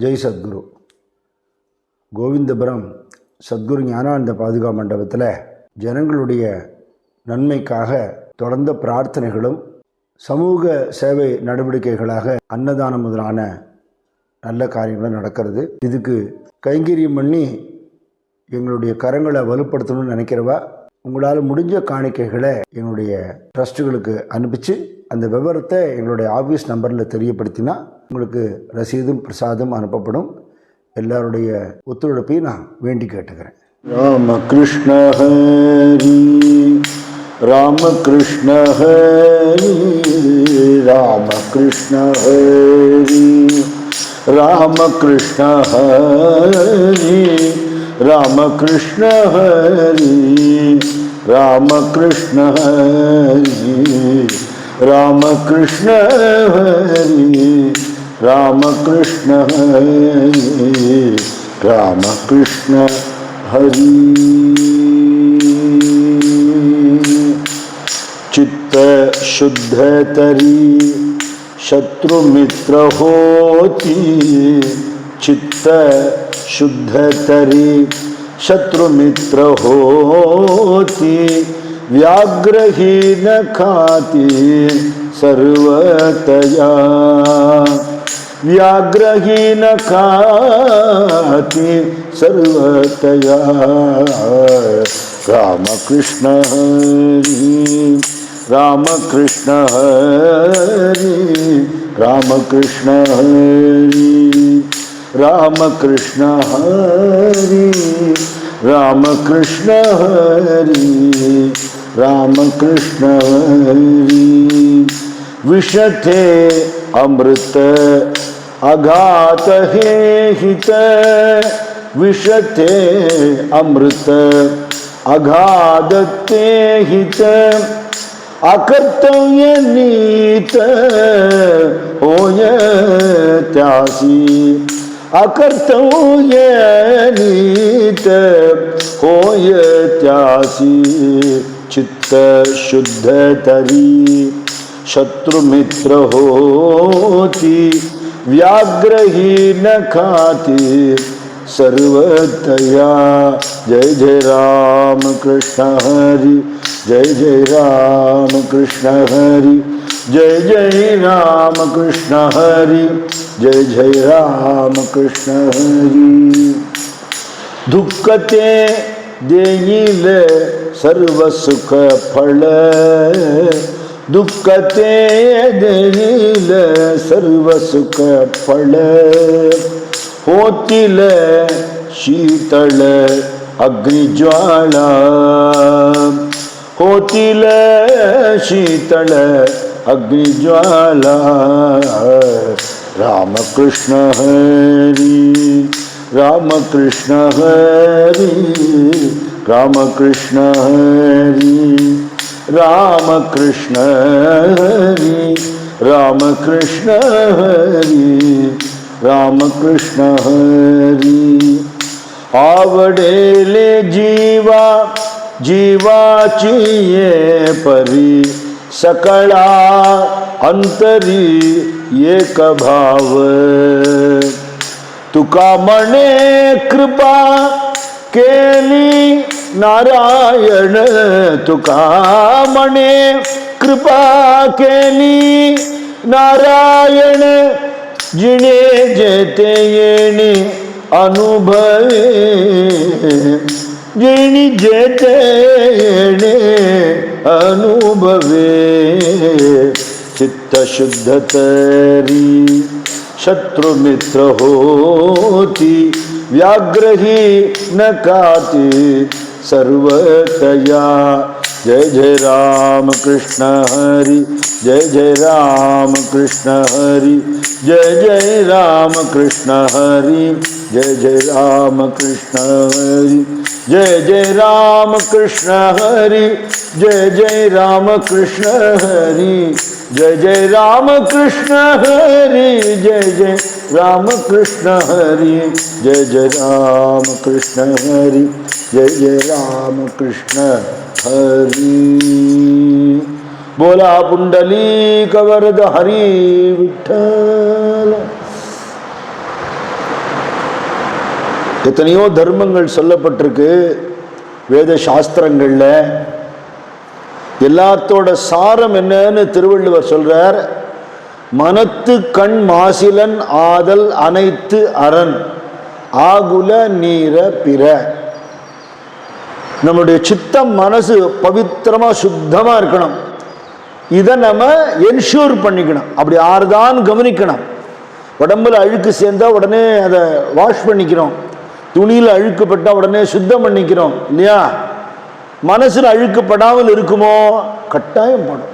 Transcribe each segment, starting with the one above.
ஜெய் சத்குரு. கோவிந்தபுரம் சத்குரு ஞானானந்த பாதுகா மண்டபத்தில் ஜனங்களுடைய நன்மைக்காக தொடர்ந்த பிரார்த்தனைகளும் சமூக சேவை நடவடிக்கைகளாக அன்னதானம் முதலான நல்ல காரியங்களும் நடக்கிறது. இதுக்கு கைங்கரியம் பண்ணி எங்களுடைய கரங்களை வலுப்படுத்தணும்னு நினைக்கிறவா உங்களால் முடிஞ்ச காணிக்கைகளை எங்களுடைய ட்ரஸ்ட்டுகளுக்கு அனுப்பிச்சு அந்த விவரத்தை எங்களுடைய ஆஃபீஸ் நம்பரில் தெரியப்படுத்தினா உங்களுக்கு ரசீதும் பிரசாதும் அனுப்பப்படும். எல்லாருடைய ஒத்துழைப்பையும் நான் வேண்டி கேட்டுக்கிறேன். ராமகிருஷ்ண ஹரி ராமகிருஷ்ண ஹரி ராமகிருஷ்ண ஹரி ராமகிருஷ்ண ஹரி ராமகிருஷ்ண ஹரி ராமகிருஷ்ண ஹரி ராமகிருஷ்ண ஹரி ராமகிருஷ்ண ஹரி ராமகிருஷ்ண ஹரி. चित्त शुद्ध तरी शत्रु मित्र होती, चित्त शुद्ध तरी शत्रु मित्र होती, व्याघ्रहीन खाती सर्वतया, व्याघ्रहीन खाती सर्वतया. रामकृष्ण हरि रामकृष्ण हरि रामकृष्ण हरि रामकृष्ण हरि रामकृष्ण हरि रामकृष्ण हरि. विषते अमृत अघात हे हित, विषते अमृत अघादते हित, अकर्तव्य नीत होय त्यासी, अकर्तव्य नीत होय त्यासी. चित्त शुद्ध तरी शत्रु मित्र होती, व्याघ्रहीन खाती सर्वतया. जय जय राम कृष्ण हरि जय जय राम कृष्ण हरि जय जय राम कृष्ण हरि जय जय राम कृष्ण हरि. दुःखते देईल सर्व सुख फळ, दुःखते देईल सर्व सुख फळ, होतील शीतळ अग्निज्वाला, होतील शीतळ अग्निज्वाला. रामकृष्ण हरि रामकृष्ण हरि रामकृष्ण हरि रामकृष्ण हरि रामकृष्ण हरि रामकृष्ण हरि. आवडेले जीवा जीवाची ये परी, सकळा अंतरी एक भाव. तुका म्हणे कृपा केली नारायण, तुका म्हणे कृपा केली नारायण. जिणे जेते येणे अनुभवे, जिणी जेते येणे अनुभवे. चित्त शुद्ध तरी शत्रु मित्र होती, व्याघ्रहीन खाती सर्वतया. जय जय राम कृष्ण हरि जय जय राम कृष्ण हरि जय जय राम कृष्ण हरि जय जय राम कृष्ण हरि जय जय राम कृष्ण हरि जय जय राम कृष्ण हरि जय जय राम कृष्ण हरि जय जय राम कृष्ण हरि जय जय राम कृष्ण हरि जय जय राम कृष्ण हरि. बोला पुंडलीक वरद हरी विठ्ठल. எத்தனையோ தர்மங்கள் சொல்லப்பட்டிருக்கு வேத சாஸ்திரங்கள்ல. எல்லாத்தோட சாரம் என்னன்னு திருவள்ளுவர் சொல்றார். மனத்து கண் மாசிலன் ஆதல் அனைத்து அரண் ஆகுல நீர பிற. நம்முடைய சித்தம் மனசு பவித்திரமா சுத்தமா இருக்கணும். இதை நம்ம என்ஷூர் பண்ணிக்கணும். அப்படி ஆறுதான் கவனிக்கணும். உடம்புல அழுக்கு சேர்ந்தா உடனே அதை வாஷ் பண்ணிக்கிறோம். துணியில் அழுக்குப்பட்டா உடனே சுத்தம் பண்ணிக்கிறோம் இல்லையா? மனசுல அழுக்குப்படாமல் இருக்குமோ? கட்டாயம் படும்.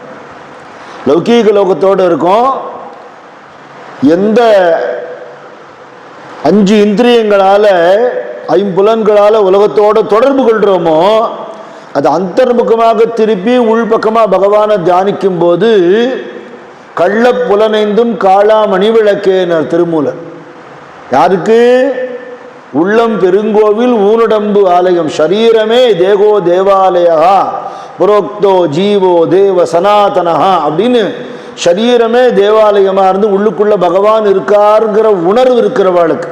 லௌகீக லோகத்தோடு இருக்கும். எந்த 5 இந்திரியங்களால 5 புலன்களால உலகத்தோட தொடர்பு கொள்றோமோ அது அந்தர்முகமாக திருப்பி உள்பக்கமா பகவானை தியானிக்கும் போது கள்ள புலனைந்தும் காளா மணிவிளக்கேனர் திருமூலர். யாருக்கு? உள்ளம் பெருங்கோவில் ஊனுடம்பு ஆலயம் ஷரீரமே தேகோ தேவாலயா புரோக்தோ ஜீவோ தேவ சனாதனஹா அப்படின்னு ஷரீரமே தேவாலயமா இருந்து உள்ளுக்குள்ள பகவான் இருக்காருங்கிற உணர்வு இருக்கிறவாளுக்கு.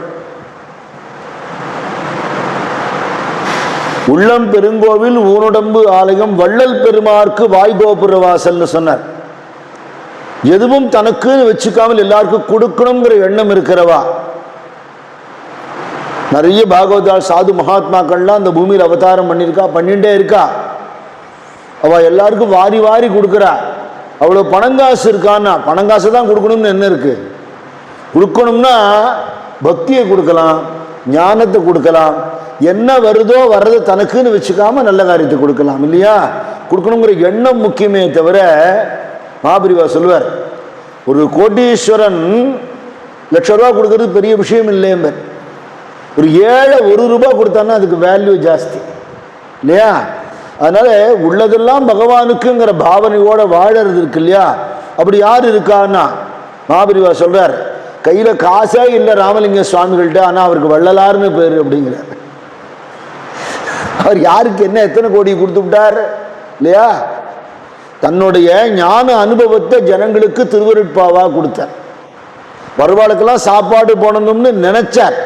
உள்ளம் பெருங்கோவில் ஊனுடம்பு ஆலயம் வள்ளல் பெருமார்க்கு வாய்கோபுர வாசல்னு சொன்னார். எதுவும் தனக்கு வச்சுக்காமல் எல்லாருக்கும் கொடுக்கணுங்கிற எண்ணம் இருக்கிறவா. நிறைய பாகவதா சாது மகாத்மாக்கள்லாம் அந்த பூமியில் அவதாரம் பண்ணியிருக்கா, பண்ணிட்டே இருக்கா. அவ எல்லாருக்கும் வாரி வாரி கொடுக்குறா. அவ்வளோ பணங்காசு இருக்கான்னா பணங்காசு தான் கொடுக்கணும்னு என்ன இருக்கு? கொடுக்கணும்னா பக்தியை கொடுக்கலாம், ஞானத்தை கொடுக்கலாம். என்ன வருதோ வர்றது தனக்குன்னு வச்சுக்காம நல்ல காரியத்தை கொடுக்கலாம் இல்லையா? கொடுக்கணுங்கிற எண்ணம் முக்கியமே தவிர, மகாபிரிவா சொல்லுவார், ஒரு கோடீஸ்வரன் ₹1,00,000 கொடுக்கறது பெரிய விஷயம் இல்லையம்பர். ஒரு ஏழை ₹1 கொடுத்தான்னா அதுக்கு வேல்யூ ஜாஸ்தி இல்லையா? அதனால உள்ளதெல்லாம் பகவானுக்குங்கிற பாவனையோட வாழறது இருக்கு இல்லையா? அப்படி யார் இருக்கான்னா மகாபிரிவா சொல்றார், கையில காசே இல்லை ராமலிங்க சுவாமிகள்கிட்ட, ஆனா அவருக்கு வள்ளலார்னு பேரு அப்படிங்கிறார். அவர் யாருக்கு என்ன எத்தனை கோடி கொடுத்து விட்டார் இல்லையா? தன்னுடைய ஞான அனுபவத்தை ஜனங்களுக்கு திருவருட்பாவா கொடுத்தார். வருவாளுக்கெல்லாம் சாப்பாடு போனணும்னு நினைச்சார்.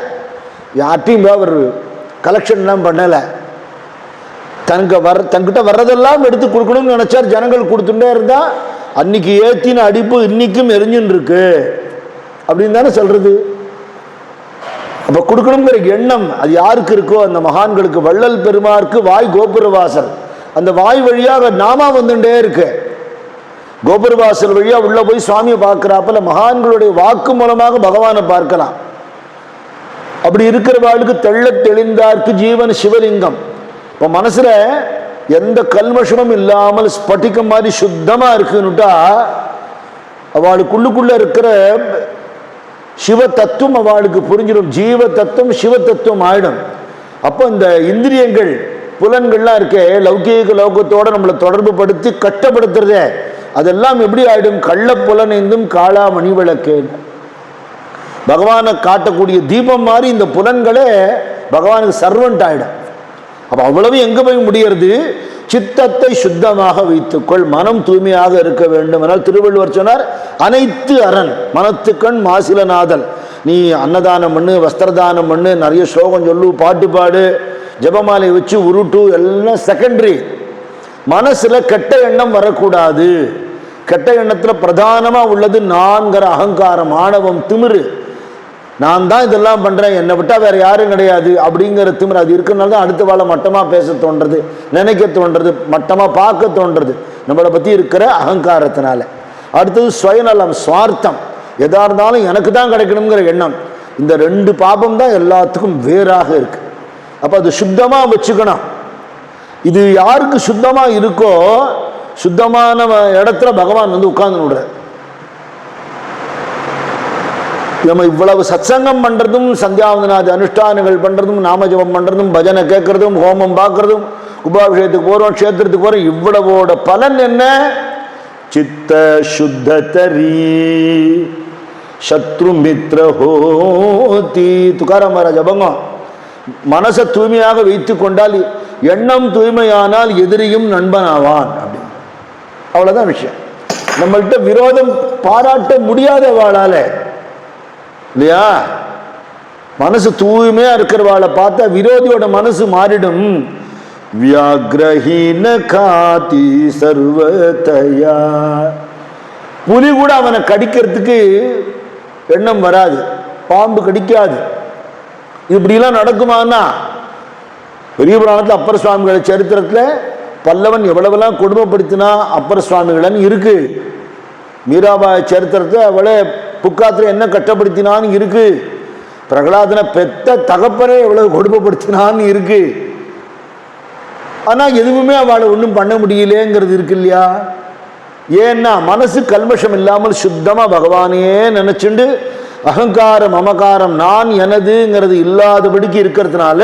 யார்ட்டையும் அவர் கலெக்ஷன்லாம் பண்ணல. தன்கிட்ட வர்றதெல்லாம் எடுத்து கொடுக்கணும்னு நினைச்சார். ஜனங்கள் கொடுத்துட்டே இருந்தா அன்னைக்கு ஏத்தின அடிப்பு இன்னைக்கும் எரிஞ்சுன்னு இருக்கு அப்படின்னு தானே சொல்றது. அப்ப கொடுக்கணுங்கிற எண்ணம் அது யாருக்கு இருக்கோ அந்த மகான்களுக்கு. வள்ளல் பெருமாருக்கு வாய் கோபுரவாசல். அந்த வாய் வழியாக நாமா வந்துட்டே இருக்கு. கோபுரவாசல் வழியா உள்ள போய் சுவாமியை பார்க்கிறாப்பல மகான்களுடைய வாக்கு மூலமாக பகவானை பார்க்கலாம். அப்படி இருக்கிறவாளுக்கு தெள்ள தெளிந்தார்க்கு ஜீவன் சிவலிங்கம். இப்போ மனசுல எந்த கல்மஷமும் இல்லாமல் ஸ்பட்டிகம் மாதிரி சுத்தமா இருக்குன்னுட்டா அவளுக்குள்ளுக்குள்ள இருக்கிற சிவ தத்துவம் அவளுக்கு புரிஞ்சிடும். ஜீவ தத்துவம் சிவ தத்துவம் ஆயிடும். அப்போ இந்த இந்திரியங்கள் புலன்கள்லாம் இருக்கே லௌகீக லோகத்தோட நம்மளை தொடர்பு படுத்தி கட்டப்படுத்துறதே அதெல்லாம் எப்படி ஆயிடும்? கள்ள புலனைந்தும் காளா மணிவிளக்கே. பகவானை காட்டக்கூடிய தீபம் மாதிரி இந்த புலன்களே பகவானுக்கு சர்வன்ட் ஆயிடும். அப்ப அவ்வளவு எங்க போய் முடியறது? சித்தத்தை சுத்தமாக வைத்துக்கொள், மனம் தூய்மையாக இருக்க வேண்டும். ஆனால் திருவள்ளுவர் சொன்னார், அனைத்து அரண் மனத்துக்கண் மாசிலநாதல். நீ அன்னதானம் பண்ணு, வஸ்திரதானம் பண்ணு, நிறைய ஸ்லோகம் சொல்லு, பாட்டு பாடு, ஜபமாலை வச்சு உருட்டு, எல்லாம் செகண்டரி. மனசுல கெட்ட எண்ணம் வரக்கூடாது. கெட்ட எண்ணத்துல பிரதானமா உள்ளது நான்கிற அகங்காரம், ஆணவம், திமிரு. நான் தான் இதெல்லாம் பண்றேன், என்னை விட்டா வேற யாரும் கிடையாது அப்படிங்கிற திமிரு. அது இருக்கிறனால தான் அடுத்த வாழை மட்டமா பேச தோன்றது, நினைக்க தோன்றது, மட்டமா பார்க்க தோன்றது, நம்மளை பத்தி இருக்கிற அகங்காரத்தினால. அடுத்தது சுயநலம், சுவார்த்தம். எதா இருந்தாலும் எனக்கு தான் கிடைக்கணுங்கிற எண்ணம். இந்த 2 பாபம் தான் எல்லாத்துக்கும் வேறாக இருக்கு. அப்ப அது சுத்தமா வச்சுக்கணும். இது யாருக்கு சுத்தமா இருக்கோ சுத்தமான இடத்துல பகவான் வந்து உட்கார்ந்து விடுறார். நம்ம இவ்வளவு சத்சங்கம் பண்றதும், சந்தியாவந்தனாதி அனுஷ்டானங்கள் பண்றதும், நாமஜபம் பண்றதும், பஜனை கேட்கறதும், ஹோமம் பார்க்கறதும், கும்பாபிஷேகத்துக்கு போறோம், க்ஷேத்திரத்துக்கு போறோம், இவ்வளவோட பலன் என்ன? சித்த சுத்தரி சத்ரு மித்ர ஹோதி. துகாராம் மகாராஜ் அபங்கம். மனசை தூய்மையாக வைத்துக் கொண்டால், எண்ணம் தூய்மையானால் எதிரியும் நண்பனாவான் அப்படி. அவ்வளவுதான் விஷயம். நம்மள்கிட்ட விரோதம் பாராட்ட முடியாத வாழால இல்லையா? மனசு தூய்மையா இருக்கிறவாளை பார்த்தா விரோதியோட மனசு மாறிடும். வியாக்ரஹீன காதி சர்வதயா. புலி கூட அவனை கடிக்கிறதுக்கு எண்ணம் வராது, பாம்பு கடிக்காது. இப்படிலாம் நடக்குமான்னா பெரிய புராணத்தில் அப்பர் சுவாமிகளை சரித்திரத்தில் பல்லவன் எவ்வளவெல்லாம் கொடுமைப்படுத்தினா அப்பர் சுவாமிகளன்னு இருக்கு. மீராபாய் சரித்திரத்தை அவளை புக்காத்துல என்ன கஷ்டப்படுத்தினான்னு இருக்கு. பிரகலாதனை பெத்த தகப்பனே எவ்வளவு கொடுமைப்படுத்தினான்னு இருக்கு. ஆனா எதுவுமே அவளை ஒன்றும் பண்ண முடியலேங்கிறது இருக்கு இல்லையா? ஏன்னா மனசு கல்மஷம் இல்லாமல் சுத்தமா பகவானே நினைச்சுண்டு அகங்காரம் மமகாரம் நான் எனதுங்கிறது இல்லாதபடிக்கு இருக்கிறதுனால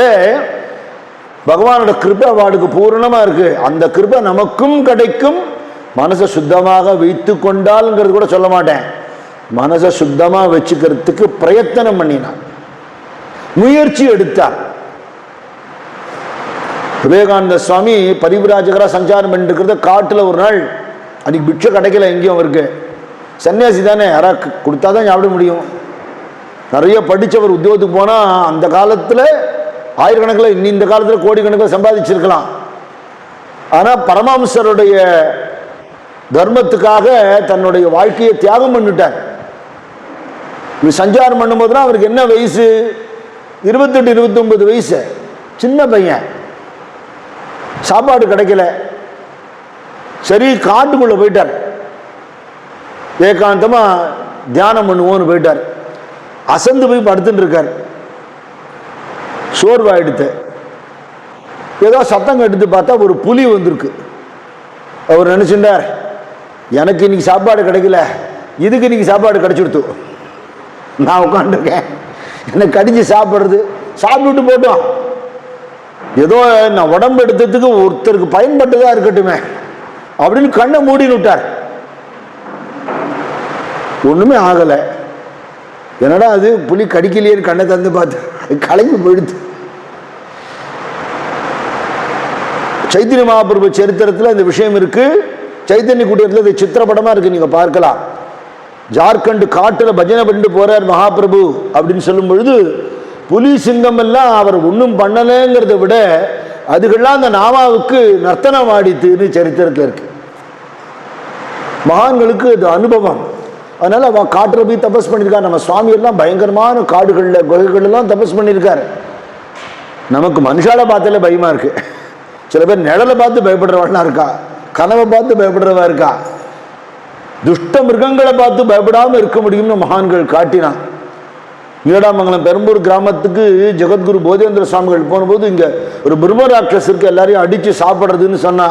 பகவானோட கிருபை அவளுக்கு பூரணமா இருக்கு. அந்த கிருபை நமக்கும் கிடைக்கும். மனசை சுத்தமாக வைத்து கொண்டால்ங்கிறது கூட சொல்ல மாட்டேன், மனசை சுத்தமா வச்சுக்கிறதுக்கு பிரயத்தனம் பண்ணினான், முயற்சி எடுத்தார். விவேகானந்த சுவாமி பரிவிராஜகரா சஞ்சாரம் பண்ணிட்டு இருக்கிறத காட்டுல ஒரு நாள், அன்னைக்கு பிட்சை கிடைக்கல எங்கேயும் அவருக்கு, சன்னியாசி தானே, யாரா கொடுத்தாதான் சாப்பிட முடியும். நிறைய படித்தவர் உத்தியோகத்துக்கு போனா அந்த காலத்துல ஆயிரக்கணக்கில், இந்த காலத்துல கோடிக்கணக்கில் சம்பாதிச்சிருக்கலாம். ஆனா பரமஹம்சருடைய தர்மத்துக்காக தன்னுடைய வாழ்க்கையை தியாகம் பண்ணிட்டார். சஞ்சாரம் பண்ணும்போதுனா அவருக்கு என்ன வயசு? 28 29 வயசு, சின்ன பையன். சாப்பாடு கிடைக்கல, சரி காட்டுக்குள்ள போயிட்டார். ஏகாந்தமா தியானம் பண்ணுவோன்னு போயிட்டார். அசந்து போய் படுத்துட்டு இருக்கார். சோர்வாயிடுத்து. ஏதோ சத்தம் எடுத்து பார்த்தா ஒரு புலி வந்திருக்கு. அவர் நினைச்சுட்டார், எனக்கு இன்னைக்கு சாப்பாடு கிடைக்கல, இதுக்கு இன்னைக்கு சாப்பாடு கிடைச்சிடுத்து, நான் உட்காந்துருக்கேன், என்னை கடிச்சு சாப்பிட்றது, சாப்பிட்டுட்டு போட்டோம், ஏதோ நான் உடம்பு எடுத்ததுக்கு ஒருத்தருக்கு பயன்பட்டதா இருக்கட்டுமே அப்படின்னு கண்ணை மூடின்னு விட்டார். ஒண்ணுமே ஆகலை. என்னடா அது புலி கடிக்கலையே கண்ணை தந்து பார்த்து கலங்கி போயிடுது. சைத்தன்ய மகாபிரபு சரித்திரத்தில் இந்த விஷயம் இருக்கு. சைத்தன்ய கூட்டத்தில் இது சித்திரப்படமா இருக்கு, நீங்க பார்க்கலாம். ஜார்க்கண்ட் காட்டுல பஜனை பண்ணிட்டு போறார் மகாபிரபு அப்படின்னு சொல்லும் பொழுது புலி சிங்கம் எல்லாம் அவர் ஒன்றும் பண்ணலைங்கிறத விட அதுக்கெல்லாம் அந்த நாமாவுக்கு நர்த்தனம் ஆடித்துன்னு சரித்திரத்தில் இருக்கு. மகான்களுக்கு இது அனுபவம். அதனால அவன் காட்டுல போய் தபஸ் பண்ணியிருக்காரு. நம்ம சுவாமி எல்லாம் பயங்கரமான காடுகள்ல குகைகள் எல்லாம் தபஸ் பண்ணியிருக்காரு. நமக்கு மனுஷால பார்த்தாலே பயமா இருக்கு. சில பேர் நிழலை பார்த்து பயப்படுறவாள்னா இருக்கா, கனவை பார்த்து பயப்படுறவா இருக்கா, துஷ்ட மிருகங்களை பார்த்து பயப்படாம இருக்க முடியும்னு மகான்கள் காட்டினான். நீடாமங்கலம் பெரம்பூர் கிராமத்துக்கு ஜெகத்குரு போதேந்திர சுவாமிகள் போனபோது இங்க ஒரு பிரம்ம ராட்சஸ் இருக்கு, எல்லாரையும் அடிச்சு சாப்பிட்றதுன்னு சொன்னா,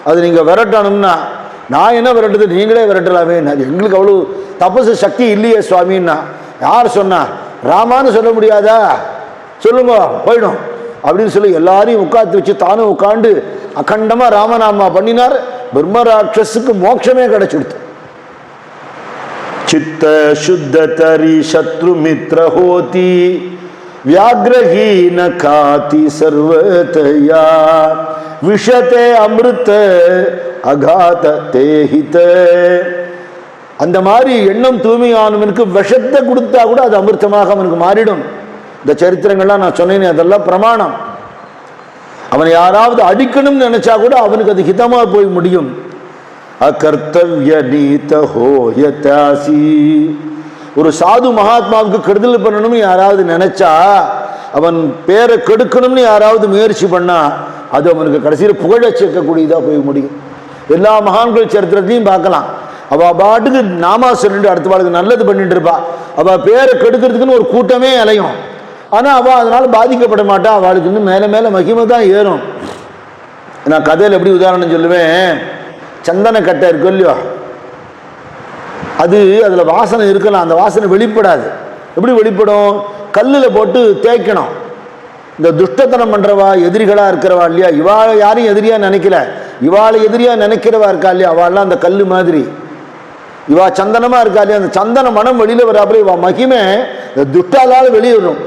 அது நீங்க விரட்டணும்னா, நான் என்ன விரட்டுது, நீங்களே விரட்டலாமே, எங்களுக்கு அவ்வளவு தபசு சக்தி இல்லையே சுவாமின்னா. யார் சொன்னா? ராமான்னு சொல்ல முடியாதா, சொல்லுங்க போயிடும் அப்படின்னு சொல்லி எல்லாரையும் உட்காந்து வச்சு தானும் உட்காந்து அகண்டமா ராமநாமா பண்ணினார். பிரம்ம ராட்சஸுக்கு மோட்சமே கிடைச்சிடுது. சித்த சுத்த தரி சத்ரு மித்ர ஹோதி வியாக்ரஹீன காதி சர்வதயா விஷதே அமிர்த அகாத தேஹித. அந்த மாதிரி எண்ணம் தூய்மையானவனுக்கு விஷத்தை கொடுத்தா கூட அது அமிர்தமாக அவனுக்கு மாறிடும். இந்த சரித்திரங்கள்லாம் நான் சொன்னேன், அதெல்லாம் பிரமாணம். அவனை யாராவது அடிக்கணும்னு நினைச்சா கூட அவனுக்கு அது ஹிதமா போய் முடியும். அகர்த்தவ்ய நீத ஹோயதாசி. ஒரு சாது மகாத்மாவுக்கு கெடுதல் பண்ணணும்னு யாராவது நினைச்சா, அவன் பேரை கெடுக்கணும்னு யாராவது முயற்சி பண்ணா, அது அவனுக்கு கடைசியில் புகழ சேர்க்கக்கூடியதா போய் முடியும். எல்லா மகான்கள் சரித்திரத்தையும் பார்க்கலாம். அவ பாட்டுக்கு நாமா சொல்லிட்டு அடுத்த வாழ்க்கை நல்லது பண்ணிட்டு இருப்பா. அவ பேரை கெடுக்கிறதுக்குன்னு ஒரு கூட்டமே அலையும். ஆனா அவ அதனால பாதிக்கப்பட மாட்டா. அவளுக்கு இன்னும் மேல மேல மகிமை தான் ஏறும். நான் கதையில் எப்படி உதாரணம் சொல்லுவேன், சந்தன கட்டை இருக்கு இல்லையோ, அது அதுல வாசனை இருக்கலாம், அந்த வாசனை வெளிப்படாது. எப்படி வெளிப்படும்? கல்லில் போட்டு தேய்க்கணும். இந்த துஷ்டத்தனம் பண்றவா எதிரிகளா இருக்கிறவா இல்லையா, இவாளை யாரையும் எதிரியா நினைக்கல, இவாளை எதிரியா நினைக்கிறவா இருக்கா இல்லையா, அவள்லாம் அந்த கல்லு மாதிரி. இவா சந்தனமா இருக்கா இல்லையா, அந்த சந்தன மனம் வெளியில வராப்புல இவா மகிமை இந்த துஷ்டாலால வெளியிடும்.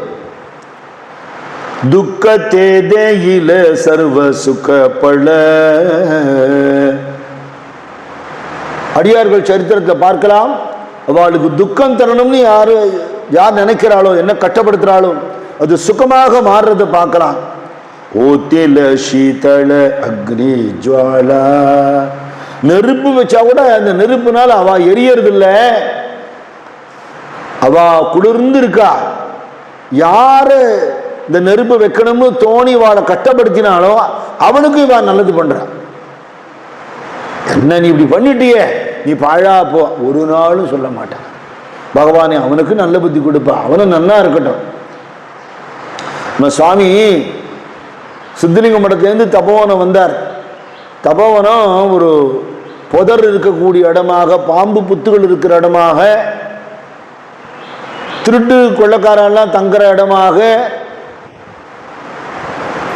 துக்கத்தே தேயில சர்வ சுகப்பட. அடியார்கள் சரித்திரத்தை பார்க்கலாம். அவளுக்கு துக்கம் தரணும்னு யார் நினைக்கிறாளோ, என்ன கஷ்டப்படுத்துறாளோ, அது சுகமாக மாறுறதை பார்க்கலாம். ஓத்தில சீதள அக்னி ஜுவாலா, நெருப்பு வச்சா கூட அந்த நெருப்புனால அவ எரியறது இல்லை, அவ குளிர்ந்து இருக்கா. யாரு இந்த நெருப்பு வைக்கணும்னு தோணி வாழை கட்டப்படுத்தினாலும் அவனுக்கு இவ நல்லது பண்றான். என்ன நீ இப்படி பண்ணிட்டியே, நீ பாழா போ, ஒரு நாளும் சொல்ல மாட்டான். பகவானே அவனுக்கு நல்ல புத்தி கொடுப்பா, அவனும் நன்னா இருக்கட்டும். நம்ம சுவாமி சித்தலிங்க மடத்திலேருந்து தபோவனம் வந்தார். தபோவனம் ஒரு புதர் இருக்கக்கூடிய இடமாக, பாம்பு புத்துகள் இருக்கிற இடமாக, திருட்டு கொள்ளக்காரெல்லாம் தங்குற இடமாக,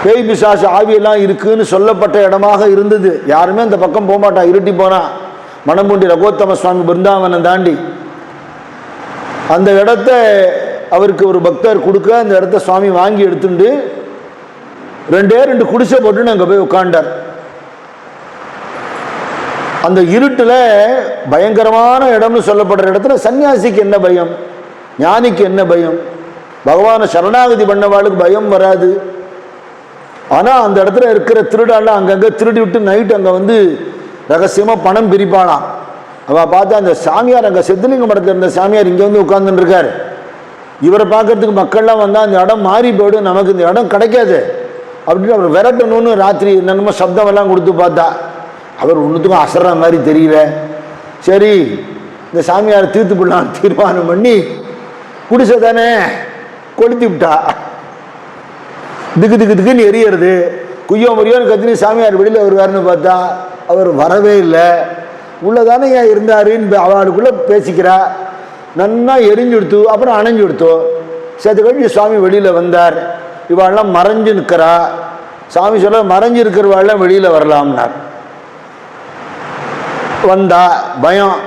பேய் பிசாசு ஆவியெல்லாம் இருக்குன்னு சொல்லப்பட்ட இடமாக இருந்தது. யாருமே அந்த பக்கம் போக மாட்டா, இருட்டி போனா. மணம்பூண்டி ரகோத்தம சுவாமி பிருந்தாவனம் தாண்டி அந்த இடத்த அவருக்கு ஒரு பக்தர் கொடுக்க, அந்த இடத்த சுவாமி வாங்கி எடுத்துட்டு 2 குடிசை போட்டுன்னு அங்கே போய் உட்காண்டார். அந்த இருட்டில் பயங்கரமான இடம்னு சொல்லப்படுற இடத்துல சன்னியாசிக்கு என்ன பயம், ஞானிக்கு என்ன பயம்? பகவானை சரணாகதி பண்ணவாளுக்கு பயம் வராது. ஆனால் அந்த இடத்துல இருக்கிற திருடாலாம் அங்கங்கே திருடி விட்டு நைட்டு அங்கே வந்து ரகசியமாக பணம் பிரிப்பாளாம். அவள் பார்த்தா அந்த சாமியார், அங்கே சித்தலிங்க மடத்தில் இருந்த சாமியார் இங்கே வந்து உட்கார்ந்துட்டு இருக்கார். இவரை பார்க்கறதுக்கு மக்கள்லாம் வந்தால் அந்த இடம் மாறி போய்டும், நமக்கு இந்த இடம் கிடைக்காது அப்படின்னு அவர் விரட்டணும்னு ராத்திரி என்னென்னமோ சப்தமெல்லாம் கொடுத்து பார்த்தா அவர் ஒன்றுத்துக்கும் அசர்ற மாதிரி தெரியல. சரி இந்த சாமியார் தீர்த்து போடலாம் தீர்மானம் பண்ணி குடிசை தானே கொளுத்தி விட்டா. திக்கு திக்கு திக்குன்னு எரியறது. குய்யோ முறியோன்னு கத்தினி சாமியார் வெளியில் வருவார்னு பார்த்தா அவர் வரவே இல்லை. உள்ளதானே ஏன் இருந்தாருன்னு அவளுக்குள்ளே பேசிக்கிறா. நன்னா எரிஞ்சு கொடுத்து அப்புறம் அணைஞ்சு கொடுத்தோம். சேர்த்து கழிச்சு சுவாமி வெளியில் வந்தார். இவாளெல்லாம் மறைஞ்சு நிற்கிறா. சாமி சொல்ல மறைஞ்சு இருக்கிறவாள்லாம் வெளியில் வரலாம்னார். வந்தா பயம்,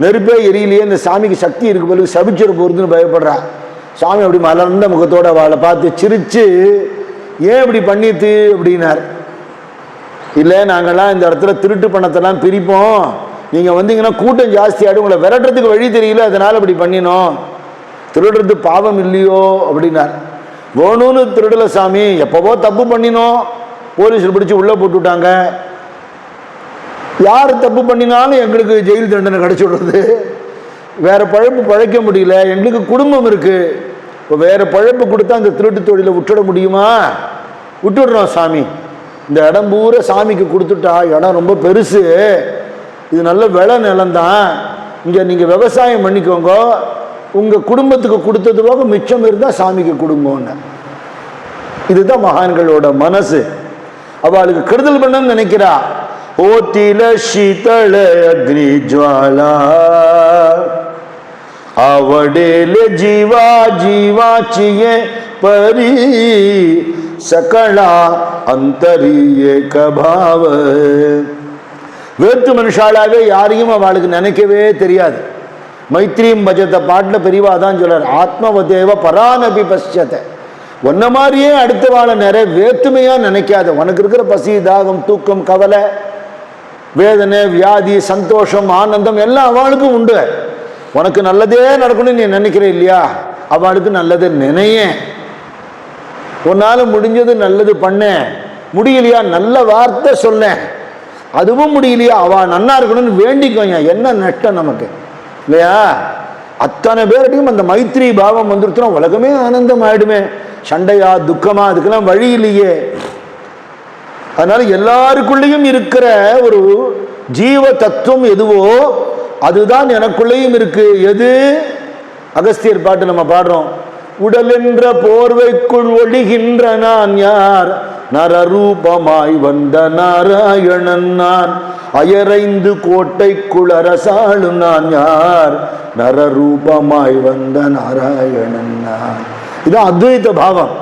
நெருப்பே எரியலையே, இந்த சாமிக்கு சக்தி இருக்கு போல, சபிச்சிட போகிறதுன்னு பயப்படுறா. சாமி அப்படி மலர்ந்த முகத்தோட அவளை பார்த்து சிரிச்சு, ஏன் இப்படி பண்ணிட்டு அப்படின்னார். இல்லை நாங்கள்லாம் இந்த இடத்துல திருட்டு பணத்தெல்லாம் பிரிப்போம், நீங்கள் வந்தீங்கன்னா கூட்டம் ஜாஸ்தி ஆகிடும், உங்களை விரட்டுறதுக்கு வழி தெரியல, அதனால் அப்படி பண்ணினோம். திருடுறது பாவம் இல்லையோ அப்படின்னார். வேணும்னு திருடலை சாமி, எப்போவோ தப்பு பண்ணினோம், போலீஸில் பிடிச்சி உள்ளே போட்டுவிட்டாங்க. யார் தப்பு பண்ணினாலும் எங்களுக்கு ஜெயில் தண்டனை கிடச்சிடுறது. வேறு பழப்பு பழைக்க முடியல, எங்களுக்கு குடும்பம் இருக்குது. இப்போ வேறு பழப்பு கொடுத்தா அந்த திருட்டு தொழிலை விட்டுட முடியுமா? விட்டுடுறோம் சாமி. இந்த இடம் பூரா சாமிக்கு கொடுத்துட்டா, இடம் ரொம்ப பெருசு, இது நல்ல விளை நிலம்தான், இங்கே நீங்கள் விவசாயம் பண்ணிக்கோங்க, உங்கள் குடும்பத்துக்கு கொடுத்தது போக மிச்சம் இருந்தால் சாமிக்கு கொடுங்கன்னு. இதுதான் மகான்களோட மனசு. அவளுக்கு கெடுதல் பண்ணணும்னு நினைக்கிறா. ஓத்தில சீதள அக்னி ஜுவாலா, அவடேல ஜீவா ஜீவாச்சியே பரி சகலா அந்தரியே கபாவ. வேற்று மனுஷாலாவே யாரையும் அவளுக்கு நினைக்கவே தெரியாது. மைத்ரீம் பஜத்தை பாட்டில் பெரியவா தான் சொல்றார், ஆத்மவதேவ பரானபி பஷ்யத்தை. ஒன்ன மாதிரியே அடுத்த வாழ நிறைய வேற்றுமையா நினைக்காத. உனக்கு இருக்கிற பசி, தாகம், தூக்கம், கவலை, வேதனை, வியாதி, சந்தோஷம், ஆனந்தம் எல்லாம் அவளுக்கும் உண்டு. உனக்கு நல்லதே நடக்கணும்னு நீ நினைக்கிற இல்லையா, அவளுக்கு நல்லது நினைய. உன்னால முடிஞ்சது நல்லது பண்ண முடியலையா, நல்ல வார்த்தை சொல்ல, அதுவும் முடியலையா, அவ நன்னா இருக்கணும்னு வேண்டிக்கோங்க. என்ன நஷ்டம் நமக்கு இல்லையா? அத்தனை பேர்கிட்டையும் அந்த மைத்ரி பாவம் வந்துருச்சுன்னா உலகமே ஆனந்தம் ஆயிடுமே. சண்டையா துக்கமா அதுக்கெல்லாம் வழி இல்லையே. அதனால எல்லாருக்குள்ளேயும் இருக்கிற ஒரு ஜீவ தத்துவம் எதுவோ அதுதான் எனக்குள்ளேயும் இருக்கு. எது? அகஸ்தியர் பாட்டு நம்ம பாடுறோம். உடல் என்ற போர்வைக்குள் ஒளிகின்ற நான் யார், நரரூபமாய் வந்த நாராயணன் நான், அயரைந்து கோட்டைக்குள் அரசாளும் நான் யார், நரரூபமாய் வந்த நாராயணன் நான். இதான் அத்வைத பாவம்.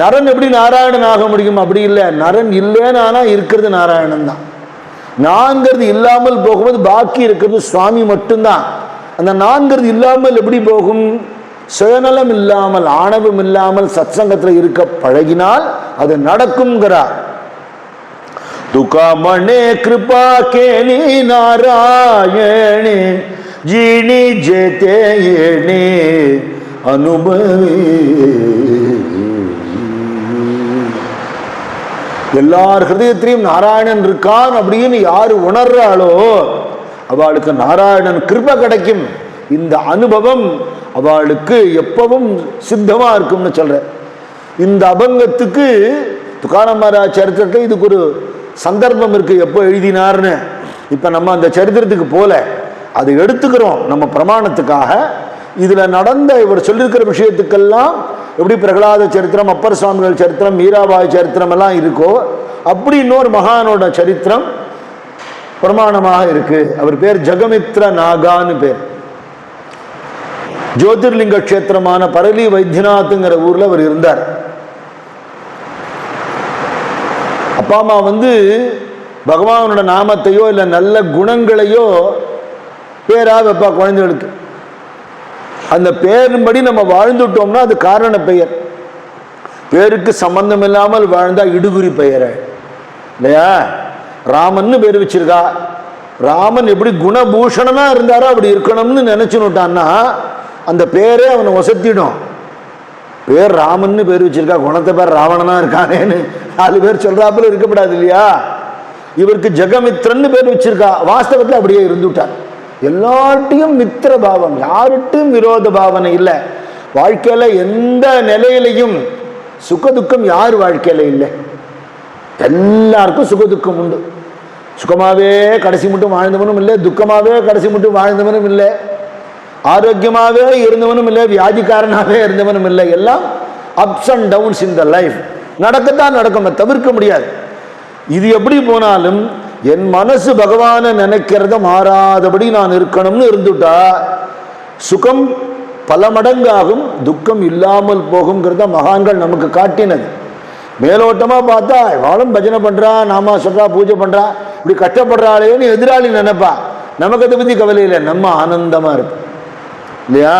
நரன் எப்படி நாராயணன் ஆக முடியும்? அப்படி இல்லை. நரன் இல்லைன்னு ஆனா இருக்கிறது நாராயணன் தான். நான்கிறது இல்லாமல் போகும்போது பாக்கி இருக்கிறது சுவாமி மட்டும்தான். அந்த நான்கிறது இல்லாமல் எப்படி போகும்? சுயநலம் இல்லாமல், ஆணவம் இல்லாமல் சத்சங்கத்தில் இருக்க பழகினால் அது நடக்கும்ங்கிறார். துகாமணே கிருபா கேணி நாராயணே ஜீனி ஜேதே ஏணே அனுபவி. எல்லார் ஹிருதயத்திலையும் நாராயணன் இருக்கான் அப்படின்னு யாரு உணர்றாளோ அவளுக்கு நாராயணன் கிருபை கிடைக்கும். இந்த அனுபவம் அவளுக்கு எப்பவும் சித்தமா இருக்கும்னு சொல்ற. இந்த அபங்கத்துக்கு துக்காராம் மகாராஜ் சரித்திரத்தில் இதுக்கு ஒரு சந்தர்ப்பம் இருக்கு, எப்போ எழுதினார்னு. இப்ப நம்ம அந்த சரித்திரத்துக்கு போல அதை எடுத்துக்கிறோம் நம்ம பிரமாணத்துக்காக. இதுல நடந்த இவர் சொல்லியிருக்கிற விஷயத்துக்கெல்லாம் எப்படி பிரகலாத சரித்திரம், அப்பர் சுவாமிகள் சரித்திரம், மீராபாய் சரித்திரம் எல்லாம் இருக்கோ அப்படி இன்னொரு மகானோட சரித்திரம் பிரமாணமாக இருக்கு. அவர் பேர் ஜெகமித்ர நாகான்னு பேர். ஜோதிர்லிங்க கஷேத்திரமான பரலி வைத்தியநாத்ங்கிற ஊர்ல அவர் இருந்தார். அப்பா அம்மா பகவானோட நாமத்தையோ இல்லை நல்ல குணங்களையோ பேரா வைப்பா குழந்தைகளுக்கு. அந்த பேரின்படி நம்ம வாழ்ந்துட்டோம்னா அது காரண பெயர். பேருக்கு சம்பந்தம் இல்லாமல் வாழ்ந்தா இடுகுறி பெயர் இல்லையா? ராமன்னு பேர் வச்சிருக்கா. ராமன் எப்படி குணபூஷணனா இருந்தாரோ அப்படி இருக்கணும்னு நினைச்சுட்டான்னா அந்த பேரே அவனை வசத்திடும். பேர் ராமன்னு பேர் வச்சிருக்கா, குணத்தை பேர் ராவணனா இருக்கானேன்னு 4 பேர் சொல்றாப்புல இருக்கப்படாது இல்லையா? இவருக்கு ஜெகமித்ரன்னு பேர் வச்சிருக்கா, வாஸ்தவத்தில் அப்படியே இருந்துட்டார். எல்லார்ட்டையும் மித்திர பாவம், யார்கிட்டையும் விரோத பாவனை இல்லை. வாழ்க்கையில எந்த நிலையிலையும் சுகதுக்கம் யார் வாழ்க்கையில இல்லை? எல்லாருக்கும் சுகதுக்கம் உண்டு. சுகமாவே கடைசி மட்டும் வாழ்ந்தவனும் இல்லை, துக்கமாவே கடைசி மட்டும் வாழ்ந்தவனும் இல்லை, ஆரோக்கியமாவே இருந்தவனும் இல்லை, வியாதிக்காரனாவே இருந்தவனும் இல்லை. எல்லாம் ups and downs in the life. நடக்கத்தான் நடக்கும், தவிர்க்க முடியாது. இது எப்படி போனாலும் என் மனசு பகவானை நினைக்கிறத மாறாதபடி நான் இருக்கணும்னு இருந்துட்டா சுகம் பல மடங்காகும், துக்கம் இல்லாமல் போகுங்கிறத மகான்கள் நமக்கு காட்டினது. மேலோட்டமா பார்த்தா வாழும் பஜனை பண்றா, நாமா சொல்றா, பூஜை பண்றா, இப்படி கஷ்டப்படுறாளேன்னு எதிராளி நினைப்பா. நமக்கு அதை பத்தி கவலை இல்லை, நம்ம ஆனந்தமா இருக்கும் இல்லையா?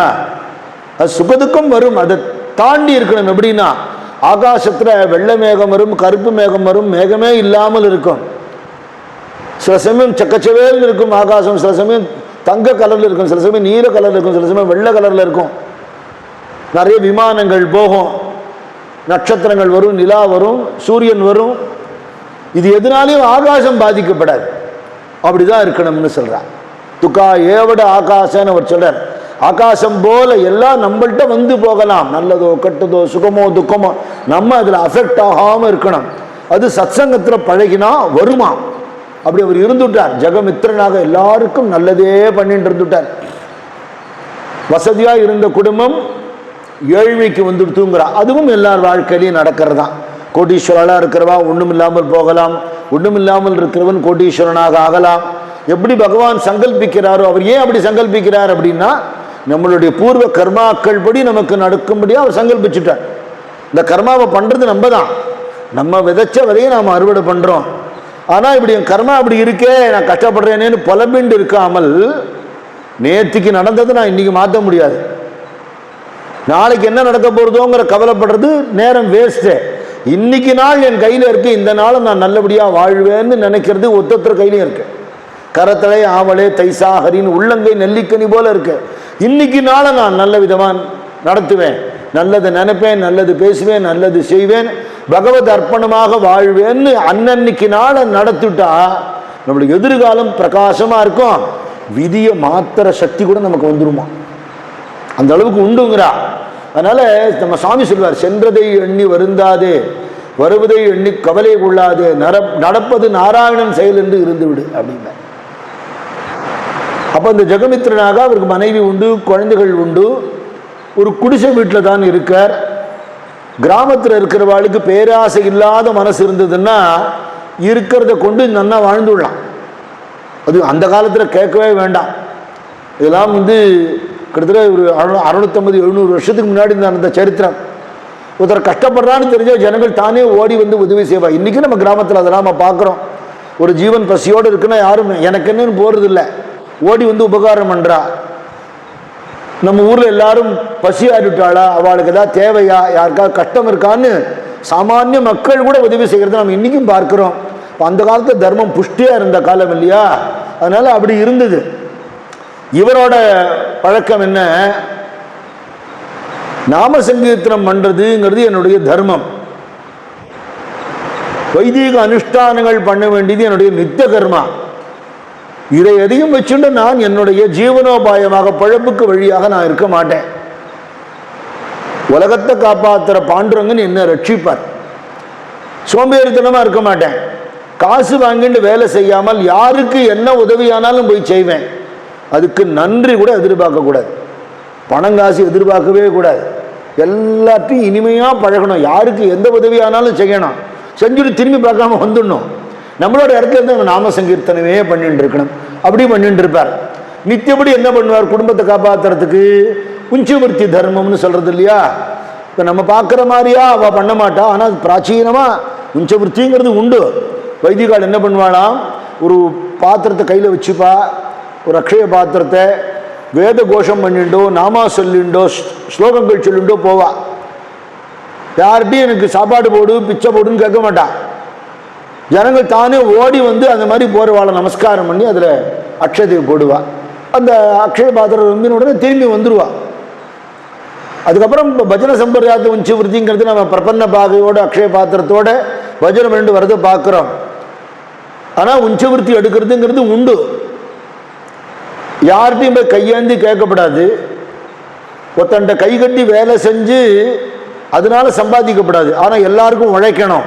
அது சுகதுக்கம் வரும், அதை தாண்டி இருக்கணும். எப்படின்னா ஆகாசத்துல வெள்ளை மேகம் வரும், கருப்பு மேகம் வரும், மேகமே இல்லாமல் இருக்கும். சில சமயம் சக்கச்சவேல் இருக்கும் ஆகாசம், சில சமயம் தங்க கலர்ல இருக்கும், சில சமயம் நீல கலர்ல இருக்கும், சில சமயம் வெள்ளை கலர்ல இருக்கும். நிறைய விமானங்கள் போகும், நட்சத்திரங்கள் வரும், நிலா வரும், சூரியன் வரும். இது எதனாலையும் ஆகாசம் பாதிக்கப்படாது. அப்படிதான் இருக்கணும்னு சொல்றார். துக்கா ஏவட ஆகாசன்னு அவர் சொல்றார். ஆகாசம் போல எல்லாம் நம்மள்கிட்ட போகலாம், நல்லதோ கெட்டதோ சுகமோ துக்கமோ, நம்ம அதுல அஃபெக்ட் ஆகாம இருக்கணும். அது சத்சங்கத்துல பழகினா வருமா? அப்படி அவர் இருந்துட்டார். ஜெகமித்ரனாக எல்லாருக்கும் நல்லதே பண்ணிட்டு இருந்துட்டார். வசதியா இருந்த குடும்பம் ஏழ்மைக்கு வந்துடுத்துங்கிறா, அதுவும் எல்லார் வாழ்க்கையிலையும் நடக்கிறதான். கோடீஸ்வரனா இருக்கிறவா ஒண்ணும் இல்லாமல் போகலாம், ஒண்ணும் இல்லாமல் இருக்கிறவன் கோடீஸ்வரனாக ஆகலாம். எப்படி பகவான் சங்கல்பிக்கிறாரோ, அவர் ஏன் அப்படி சங்கல்பிக்கிறார் அப்படின்னா நம்மளுடைய பூர்வ கர்மாக்கள் படி நமக்கு நடக்கும்படியா அவர் சங்கல்பிச்சுட்டார். இந்த கர்மாவை பண்றது நம்ம தான், நம்ம விதைச்ச வரையும் நாம் அறுவடை பண்றோம். ஆனா இப்படி என் கர்மா அப்படி இருக்கே, நான் கஷ்டப்படுறேனேன்னு புலம்பிண்டு இருக்காமல், நேற்றுக்கு நடந்தது நான் இன்னைக்கு மாற்ற முடியாது, நாளைக்கு என்ன நடக்க போறதோங்கிற கவலைப்படுறது நேரம் வேஸ்ட். இன்னைக்கு நாள் என் கையில இருக்கு, இந்த நாளை நான் நல்லபடியா வாழ்வேன்னு நினைக்கிறது ஒத்தொத்தர் கையிலையும் இருக்கு. கரத்தலை ஆவலே தைசாகரின்னு உள்ளங்கை நெல்லிக்கனி போல இருக்கு. இன்னைக்கு நாளை நான் நல்ல விதமா நடத்துவேன், நல்லது நினைப்பேன், நல்லது பேசுவேன், நல்லது செய்வேன், பகவத் அர்ப்பணமாக வாழ்வேன்னு அன்னன்னைக்கு நாளை நடத்திட்டா நம்மளுக்கு எதிர்காலம் பிரகாசமா இருக்கும். விதியை மாத்திர சக்தி கூட நமக்கு வந்துருமா, அந்த அளவுக்கு உண்டுங்கிறா. அதனால நம்ம சுவாமி சொல்வார், சென்றதை எண்ணி வருந்தாதே, வருவதை எண்ணி கவலை கொள்ளாதே, நடப்பது நாராயணன் செயல் என்று இருந்து விடு அப்படின்னா. அப்ப இந்த ஜெகமித்ரனாக அவருக்கு மனைவி உண்டு, குழந்தைகள் உண்டு, ஒரு குடிசை வீட்டில் தான் இருக்கார். கிராமத்தில் இருக்கிறவாளுக்கு பேராசை இல்லாத மனசு இருந்ததுன்னா இருக்கிறத கொண்டு நன்னா வாழ்ந்துடலாம். அது அந்த காலத்தில் கேட்கவே வேண்டாம். இதெல்லாம் கிட்டத்தட்ட ஒரு 650-700 வருஷத்துக்கு முன்னாடி நடந்த சரித்திரம். ஒருத்தர் கஷ்டப்படுறான்னு தெரிஞ்ச ஜனங்கள் தானே ஓடி உதவி செய்வா. இன்னைக்கு நம்ம கிராமத்தில் அதெல்லாம் நம்ம பார்க்குறோம். ஒரு ஜீவன் பசியோடு இருக்குன்னா யாரும் எனக்கு என்னன்னு போறது இல்லை, ஓடி உபகாரம் பண்றா. நம்ம ஊர்ல எல்லாரும் பசி ஆடிட்டாளா, அவளுக்கு ஏதாவது தேவையா, யாருக்காவது கஷ்டம் இருக்கான்னு சாமானிய மக்கள் கூட உதவி செய்யறத நம்ம இன்னைக்கும் பார்க்கிறோம். அந்த காலத்துல தர்மம் புஷ்டியா இருந்த காலம் இல்லையா, அதனால அப்படி இருந்தது. இவரோட பழக்கம் என்ன, நாம சங்கீர்த்தனம் பண்றதுங்கிறது என்னுடைய தர்மம். வைதிக அனுஷ்டானங்கள் பண்ண வேண்டியது என்னுடைய நித்திய கர்மா. இதை எதையும் வச்சுட்டு நான் என்னுடைய ஜீவனோபாயமாக பழப்புக்கு வழியாக நான் இருக்க மாட்டேன். உலகத்தை காப்பாற்றுற பாண்டுரங்கன் என்ன ரட்சிப்பார். சோம்பேறித்தனமாக இருக்க மாட்டேன். காசு வாங்கிட்டு வேலை செய்யாமல் யாருக்கு என்ன உதவியானாலும் போய் செய்வேன். அதுக்கு நன்றி கூட எதிர்பார்க்கக்கூடாது. பணம் காசு எதிர்பார்க்கவே கூடாது. எல்லாத்தையும் இனிமையாக பழகணும். யாருக்கு எந்த உதவியானாலும் செய்யணும். செஞ்சுட்டு திரும்பி பார்க்காம வந்துடணும். நம்மளோட இடத்துல இருந்து நாம சங்கீர்த்தனமே பண்ணிட்டு இருக்கணும். அப்படி பண்ணிட்டு இருப்பார். நித்தியப்படி என்ன பண்ணுவார்? குடும்பத்தை காப்பாற்றுறதுக்கு உஞ்சவர்த்தி தர்மம்னு சொல்றது இல்லையா? இப்போ நம்ம பார்க்குற மாதிரியா அவள் பண்ண மாட்டா. ஆனால் அது பிராச்சீனமாக உஞ்சவர்த்திங்கிறது உண்டு. வைதிகால் என்ன பண்ணுவாளாம்? ஒரு பாத்திரத்தை கையில் வச்சுப்பா, ஒரு அக்ஷய பாத்திரத்தை வேத கோஷம் பண்ணிண்டோ நாமா சொல்லிண்டோ ஸ்லோகங்கள் சொல்லிண்டோ போவா. யார்கிட்டையும் எனக்கு சாப்பாடு போடு பிச்சை போடுன்னு கேட்க மாட்டான். ஜனங்கள் தானே ஓடி வந்து அந்த மாதிரி போகிறவாளை நமஸ்காரம் பண்ணி அதில் அக்ஷயத்தை போடுவா. அந்த அக்ஷய பாத்திரம் வந்து உடனே திரும்பி வந்துடுவா. அதுக்கப்புறம் இப்போ பஜனை சம்பிரதாயத்தை உச்சி விருத்திங்கிறது நம்ம பிரபன்ன பாகையோட அக்ஷய பாத்திரத்தோட பஜனை ரெண்டு வரதை பார்க்குறோம். ஆனால் உஞ்சவிருத்தி எடுக்கிறதுங்கிறது உண்டு. யார்கிட்டையும் போய் கையேந்தி கேட்கப்படாது. ஒருத்தன்ட்ட கை கட்டி வேலை செஞ்சு அதனால சம்பாதிக்கப்படாது. ஆனால் எல்லாருக்கும் உழைக்கணும்.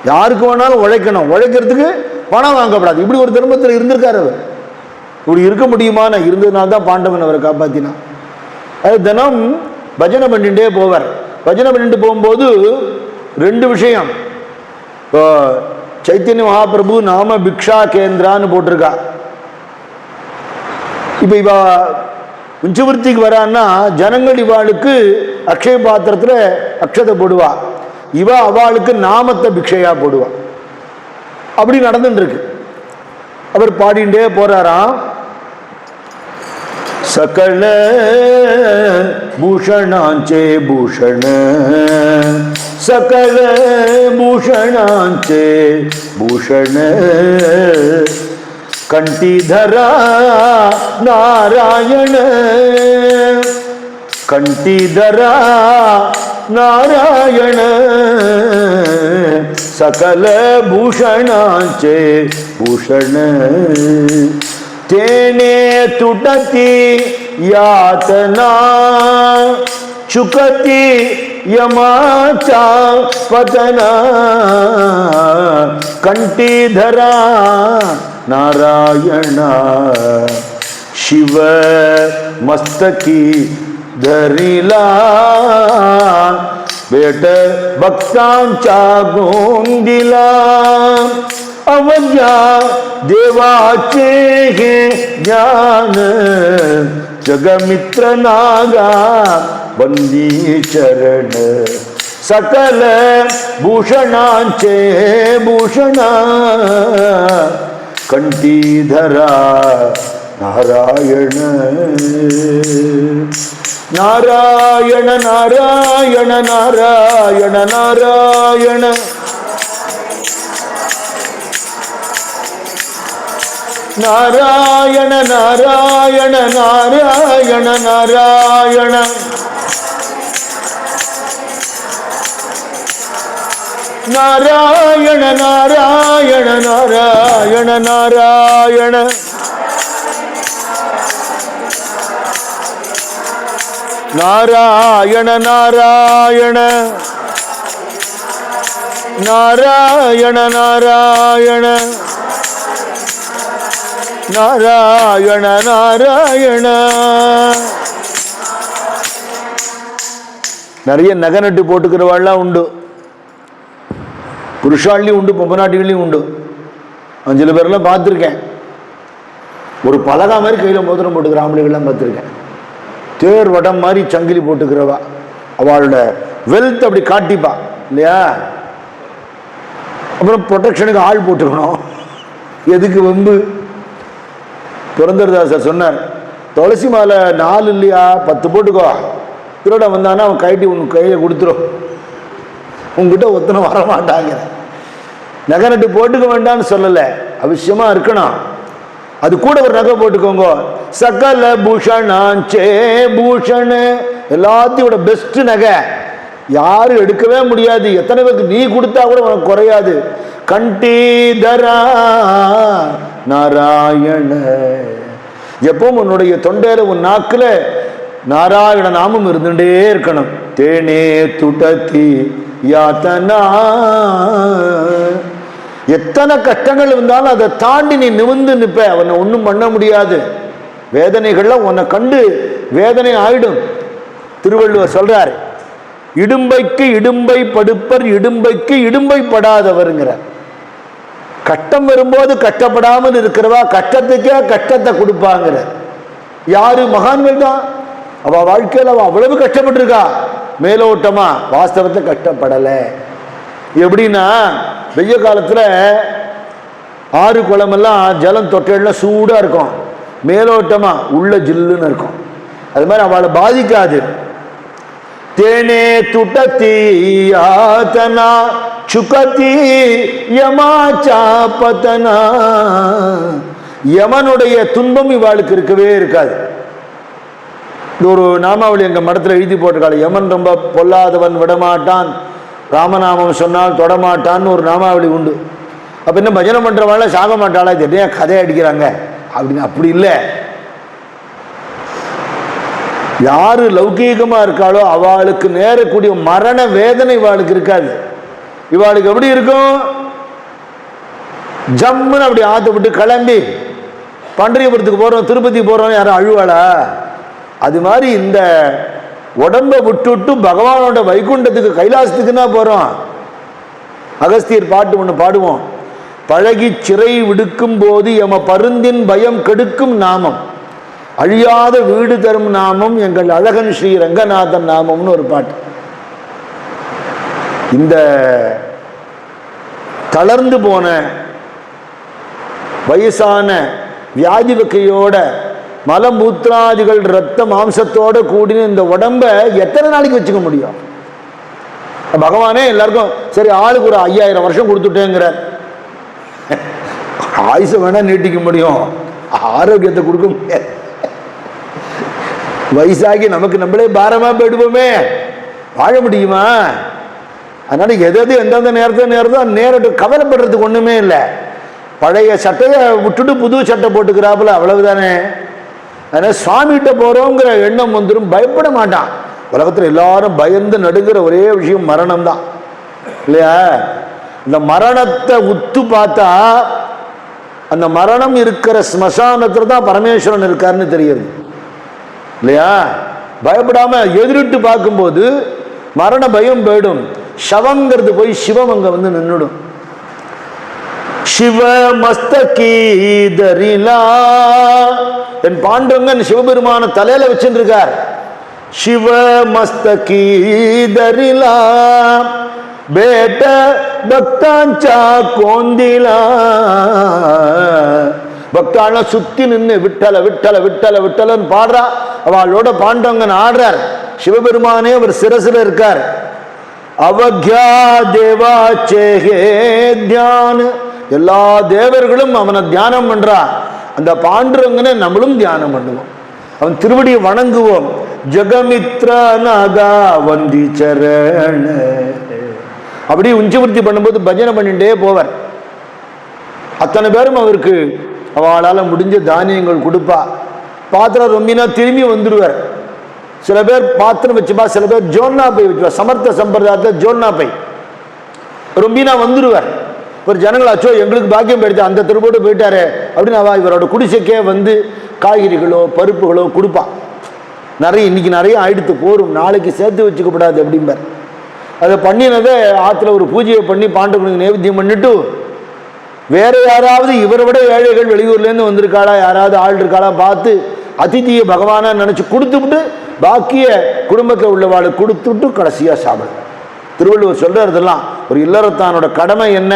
யாருக்கு வேணாலும் உழைக்கணும். உழைக்கிறதுக்கு பணம் வாங்கப்படாது. இப்படி ஒரு தர்மத்தில் இருந்திருக்காரு அவர். இப்படி இருக்க முடியுமான இருந்ததுனால்தான் பாண்டவன் அவரை காப்பாற்றினான். அது தினம் பஜனை பண்ணிகிட்டே போவார். பஜனை பண்ணிட்டு போகும்போது ரெண்டு விஷயம். இப்போ சைத்தன்ய மகாபிரபு நாம பிக்ஷா கேந்திரான்னு போட்டிருக்கா. இப்போ இவ உஞ்சவர்த்திக்கு வரான்னா ஜனங்கள் இவாளுக்கு அக்ஷய பாத்திரத்தில் அக்ஷதை போடுவா. இவ அவளுக்கு நாமத்தை பிக்ஷையா போடுவா. அப்படி நடந்துட்டு இருக்கு. அவர் பாடிண்டே போறாராம். சகல பூஷணாஞ்சே பூஷண சகல பூஷணாஞ்சே பூஷண கண்டிதரா நாராயண கண்டிதரா நாராயண சகல பூஷணாஞ்சே பூஷண तेने तुटती यातना चुकती यमाचा पतना कंठीधरा नारायण शिव मस्तकी धरिला बेट भक्तांचा गोंदिला अवज्ञा देवाचे हे ज्ञान जगमित्र नागा बंदी चरण सकल भूषणांचे भूषण कंठीधरा नारायण नारायण नारायण नारायण नारायण नारायण नारायण नारायण नारायण नारायण नारायण नारायण नारायण नारायण नारायण नारायण नारायण नारायण नारायण நிறைய நகை நட்டு போட்டுக்கிறவாள்லாம் உண்டு. புருஷாள்லையும் உண்டு, பொம்பநாட்டிகளையும் உண்டு. சில பேரெல்லாம் பார்த்துருக்கேன். ஒரு பலகா மாதிரி கையில் மோதிரம் போட்டுக்கிற ஆம்பளைகள்லாம் பார்த்துருக்கேன். தேர் வடம் மாதிரி சங்கிலி போட்டுக்கிறவா. அவளோட வெல்த் அப்படி காட்டிப்பா இல்லையா? அப்புறம் ப்ரொடெக்ஷனுக்கு ஆள் போட்டுக்கணும். எதுக்கு வம்பு? புரந்தரதாசர் சொன்னார், துளசி மாலை 4 இல்லையா 10 போட்டுக்கோ. திருட வந்தானா அவன் கைட்டி உன் கையில் கொடுத்துரும். உங்ககிட்ட ஒத்தனை வரமாட்டாங்க. நகை நட்டு போட்டுக்க வேண்டாம்னு சொல்லலை, அவசியமாக இருக்கணும். அது கூட ஒரு நகை போட்டுக்கோங்க. சகல பூஷணாஞ்சே பூஷண எல்லாத்தையோட பெஸ்ட் நகை யாரும் எடுக்கவே முடியாது. எத்தனை பேருக்கு நீ கொடுத்தா கூட உனக்கு குறையாது. கண்டீதரா நாராயண, எப்பவும் உன்னுடைய தொண்டையில உன் நாக்குல நாராயண நாமம் இருந்துட்டே இருக்கணும். தேனே துடத்தி யாத்தனா, எத்தனை கஷ்டங்கள் இருந்தாலும் அதை தாண்டி நீ நிமிர்ந்து நிற்ப. அவனை ஒன்றும் பண்ண முடியாது. வேதனைகள்ல உன்னை கண்டு வேதனை ஆயிடும். திருவள்ளுவர் சொல்றார், இடும்பைக்கு இடும்பை படுப்பர் இடும்பைக்கு இடும்பை படாதவருங்கிறார். கஷ்டம் வரும்போது கஷ்டப்படாமல் இருக்கிறவா கஷ்டத்துக்கே கஷ்டத்தை கொடுப்பாங்கிற. யாரு? மகான்கள் தான். அவ வாழ்க்கையில் அவ அவ்வளவு கஷ்டப்பட்டிருக்கா. மேலோட்டமா வாஸ்தவத்தை கஷ்டப்படலை. எப்படின்னா, வெய்ய காலத்துல ஆறு குளமெல்லாம் ஜலம் தொட்டெல்லாம் சூடா இருக்கும், மேலோட்டமா உள்ள ஜில்லுன்னு இருக்கும். அது மாதிரி அவளை பாதிக்காது. தேனே துட்டத்தி யாத்தனா சுகத்தி யமாச்சாபதனா, யமனுடைய துன்பம் இவாளுக்கு இருக்கவே இருக்காது. ஒரு நாமாவளி எங்க மடத்துல எழுதி போட்டிருக்காள். யமன் ரொம்ப பொல்லாதவன், விடமாட்டான், ராமநாமம் சொன்னால் தொடமாட்டான்னு ஒரு நாமாவளி உண்டு. அப்ப என்ன பஜனை பண்றவாழ சாக மாட்டாளா? இது என்ன கதை அடிக்கிறாங்க அப்படின்னு? அப்படி இல்லை. யாரு லௌகீகமா இருக்காளோ அவளுக்கு நேரக்கூடிய மரண வேதனை இவாளுக்கு இருக்காது. இவாளுக்கு எப்படி இருக்கும்? ஜம்முன்னு அப்படி ஆத்த விட்டு கிளம்பி பண்டரிபுரத்துக்கு போறோம், திருப்பதி போறோம், யாரும் அழுவாளா? அது மாதிரி இந்த உடம்பை விட்டுவிட்டு பகவானோட வைகுண்டத்துக்கு கைலாசத்துக்குன்னா போறோம். அகஸ்தியர் பாட்டு ஒண்ணு பாடுவோம். பழகி சிறை விடுக்கும் போது எம பருந்தின் பயம் கெடுக்கும் நாமம், அழியாத வீடு தரும் நாமம் எங்கள் அழகன் ஸ்ரீ ரங்கநாதன் நாமம்னு ஒரு பாட்டு. இந்த தளர்ந்து போன வயசான வியாதி வகையோட மலமூத்திராதிகள் ரத்த மாம்சத்தோட கூடின இந்த உடம்ப எத்தனை நாளைக்கு வச்சுக்க முடியும்? பகவானே எல்லாருக்கும் சரி ஆளுக்கு ஒரு 5000 வருஷம் கொடுத்துட்டேங்கிற. ஆயுச வேணா நீட்டிக்க முடியும், ஆரோக்கியத்தை கொடுக்க முடியாது. வயசாகி நமக்கு நம்மளே பாரமா போயிடுவோமே, வாழ முடியுமா? அதனால எது எந்தெந்த நேரத்தை நேரத்தை கவலைப்படுறதுக்கு ஒண்ணுமே இல்லை. பழைய சட்டையை விட்டுட்டு புது சட்டை போட்டுக்கிறாப்புல, அவ்வளவுதானே. அதனால சுவாமிகிட்ட போறோங்கிற எண்ணம் வந்துடும், பயப்பட மாட்டான். உலகத்துல எல்லாரும் பயந்து நடுங்கிற ஒரே விஷயம் மரணம் தான் இல்லையா? இந்த மரணத்தை உத்து பார்த்தா அந்த மரணம் இருக்கிற ஸ்மசானத்துல தான் பரமேஸ்வரன் இருக்காருன்னு தெரியுது இல்லையா? பயப்படாம எதிரிட்டு பார்க்கும்போது மரண பயம் போயிடும். சவங்கிறது போய் சிவம் அங்க வந்து நின்றுடும். சிவ மஸ்தகீதரிலா, என் பாண்டவங்கன் சிவபெருமான தலையில வச்சுருக்கார். சிவ மஸ்தகீதரிலா பேட்ட பக்தாஞ்சா கோந்திலா, பக்தான சுத்தி நின்று விட்டல விட்டல விட்டல விட்டலன்னு பாடுறா. அவளோட பாண்டவங்கன் ஆடுறார். சிவபெருமானே அவர் சிரசுல இருக்கார். அவக்யா தேவா சேகே தியான, எல்லா தேவர்களும் அவனை தியானம் பண்றா. அந்த பாண்டுரங்கனை நம்மளும் தியானம் பண்ணுவோம், அவன் திருவடியை வணங்குவோம். ஜெகமித்ர நாகா வந்தி சரண, அப்படி உஞ்சவர்த்தி பண்ணும்போது பஜனை பண்ணிட்டே போவார். அத்தனை பேரும் அவருக்கு அவளால் முடிஞ்ச தானியங்கள் கொடுப்பா. பாத்திரம் ரொம்பினா திரும்பி வந்துடுவார். சில பேர் பாத்திரம் வச்சுப்பா, சில பேர் ஜோன்னா பை வச்சுப்பா. சமர்த்த சம்பிரதாயத்தை ஜோன்னா பை ரொம்பினா வந்துடுவார். ஒரு ஜனங்கள் அச்சோ எங்களுக்கு பாக்கியம் போயிடுச்சு, அந்த திருப்போட்டு போயிட்டாரு அப்படின்னு அவ இவரோட குடிசைக்கே வந்து காய்கறிகளோ பருப்புகளோ கொடுப்பா. நிறைய இன்னைக்கு நிறைய ஆயிடுத்து, போரும், நாளைக்கு சேர்த்து வச்சுக்கப்படாது அப்படிம்பார். அதை பண்ணினதை ஆற்றுல ஒரு பூஜையை பண்ணி பாண்டவனுக்கு நைவேத்தியம் பண்ணிட்டு வேற யாராவது இவரை விட ஏழைகள் வெளியூர்லேருந்து வந்திருக்காளா, யாராவது ஆள் இருக்காளா பார்த்து அதிதியை பகவானா நினைச்சு கொடுத்துவிட்டு பாக்கிய குடும்பத்தில் உள்ளவாளை கொடுத்துட்டு கடைசியா சாப்பிடு. திருவள்ளுவர் சொல்றதெல்லாம் ஒரு இல்லறத்தானோட கடமை என்ன?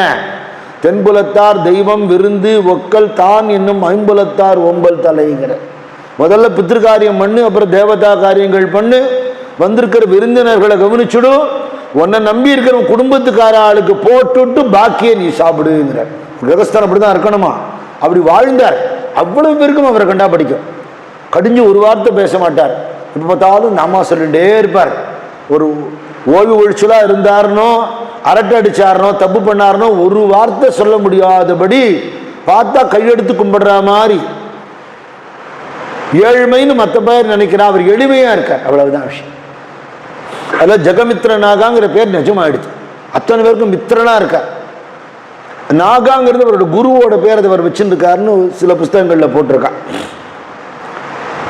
தென்புலத்தார் தெய்வம் விருந்து ஒக்கல் தான் என்னும் ஐம்புலத்தார் ஓம்பல் தலைங்கிற. முதல்ல பித்திருக்காரியம் பண்ணு, அப்புறம் தேவதா காரியங்கள் பண்ணு, வந்திருக்கிற விருந்தினர்களை கவனிச்சுடு, உன்னை நம்பி இருக்கிற குடும்பத்துக்கார ஆளுக்கு போட்டுட்டு பாக்கிய நீ சாப்பிடுங்கிற. கிரகஸ்தன் அப்படிதான் இருக்கணுமா? அப்படி வாழ்ந்தார். அவ்வளவு பேருக்கும் அவரை கண்டா படிக்கும். கடிஞ்சு ஒரு வார்த்தை பேச மாட்டார். இப்போ பார்த்தாலும் நாமா சொல்லிட்டே இருப்பார். ஒரு ஓய்வு ஒழிச்சலா இருந்தாருனோ, அரட்டை அடிச்சாருனோ, தப்பு பண்ணாருனோ ஒரு வார்த்தை சொல்ல முடியாதபடி பார்த்தா கையெடுத்து கும்பிடுற மாதிரி ஏழ்மைன்னு மற்ற பேர் நினைக்கிறா. அவர் எளிமையா இருக்கார், அவ்வளவுதான் விஷயம். அதில் ஜெகமித்ர நாகாங்கிற பேர் நிஜமாயிடுச்சு. அத்தனை பேருக்கும் மித்திரனா இருக்கார். நாகாங்கிறது அவரோட குருவோட பேர் அதை அவர் வச்சிருக்காருன்னு சில புஸ்தகங்கள்ல போட்டிருக்கா.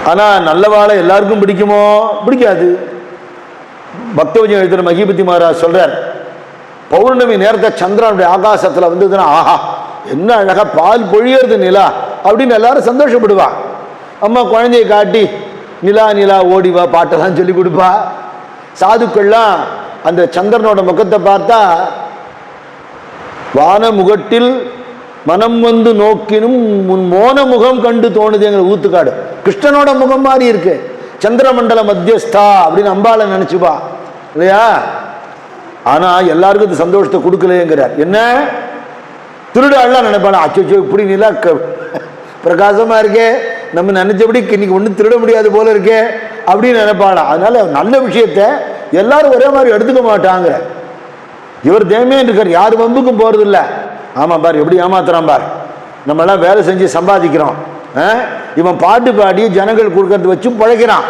ஆனா நல்லவாழை எல்லாருக்கும் பிடிக்குமோ? பிடிக்காது. பக்தவஜம் எழுதுற மகிபதி மகாராஜ் சொல்றார், பௌர்ணமி நேரத்தை சந்திரனுடைய ஆகாசத்துல வந்ததுன்னா ஆஹா என்ன அழகா பால் பொழியறது நிலா அப்படின்னு எல்லாரும் சந்தோஷப்படுவா. அம்மா குழந்தைய காட்டி நிலா நிலா ஓடிவா பாட்டெல்லாம் சொல்லி கொடுப்பா. சாதுக்கள்லாம் அந்த சந்திரனோட முகத்தை பார்த்தா வான முகட்டில் மனம் வந்து நோக்கினும் முன் மோன முகம் கண்டு தோணுதுங்கிற ஊத்துக்காடு. கிருஷ்ணனோட முகம் மாதிரி இருக்கு. சந்திரமண்டல மத்தியஸ்தா அப்படின்னு அம்பாளை நினைச்சுப்பா இல்லையா? ஆனா எல்லாருக்கும் இது சந்தோஷத்தை கொடுக்கலையேங்கிறார். என்ன திருடாள்லாம் நினைப்பாளா, அச்சோ இப்படி நிலா பிரகாசமா இருக்கே, நம்ம நினைச்சபடி இன்னைக்கு ஒன்றும் திருட முடியாது போல இருக்கே அப்படின்னு நினைப்பாளா. அதனால நல்ல விஷயத்த எல்லாரும் ஒரே மாதிரி எடுத்துக்க மாட்டாங்க. இவர் தேமே இருக்கார், யார் வம்புக்கும் போறது இல்லை. ஆமா பார் எப்படி ஏமாத்துறான் பார், நம்ம எல்லாம் வேலை செஞ்சு சம்பாதிக்கிறோம், இவன் பாட்டு பாடி ஜனங்கள் கொடுக்கறது வச்சு பழைக்கிறான்,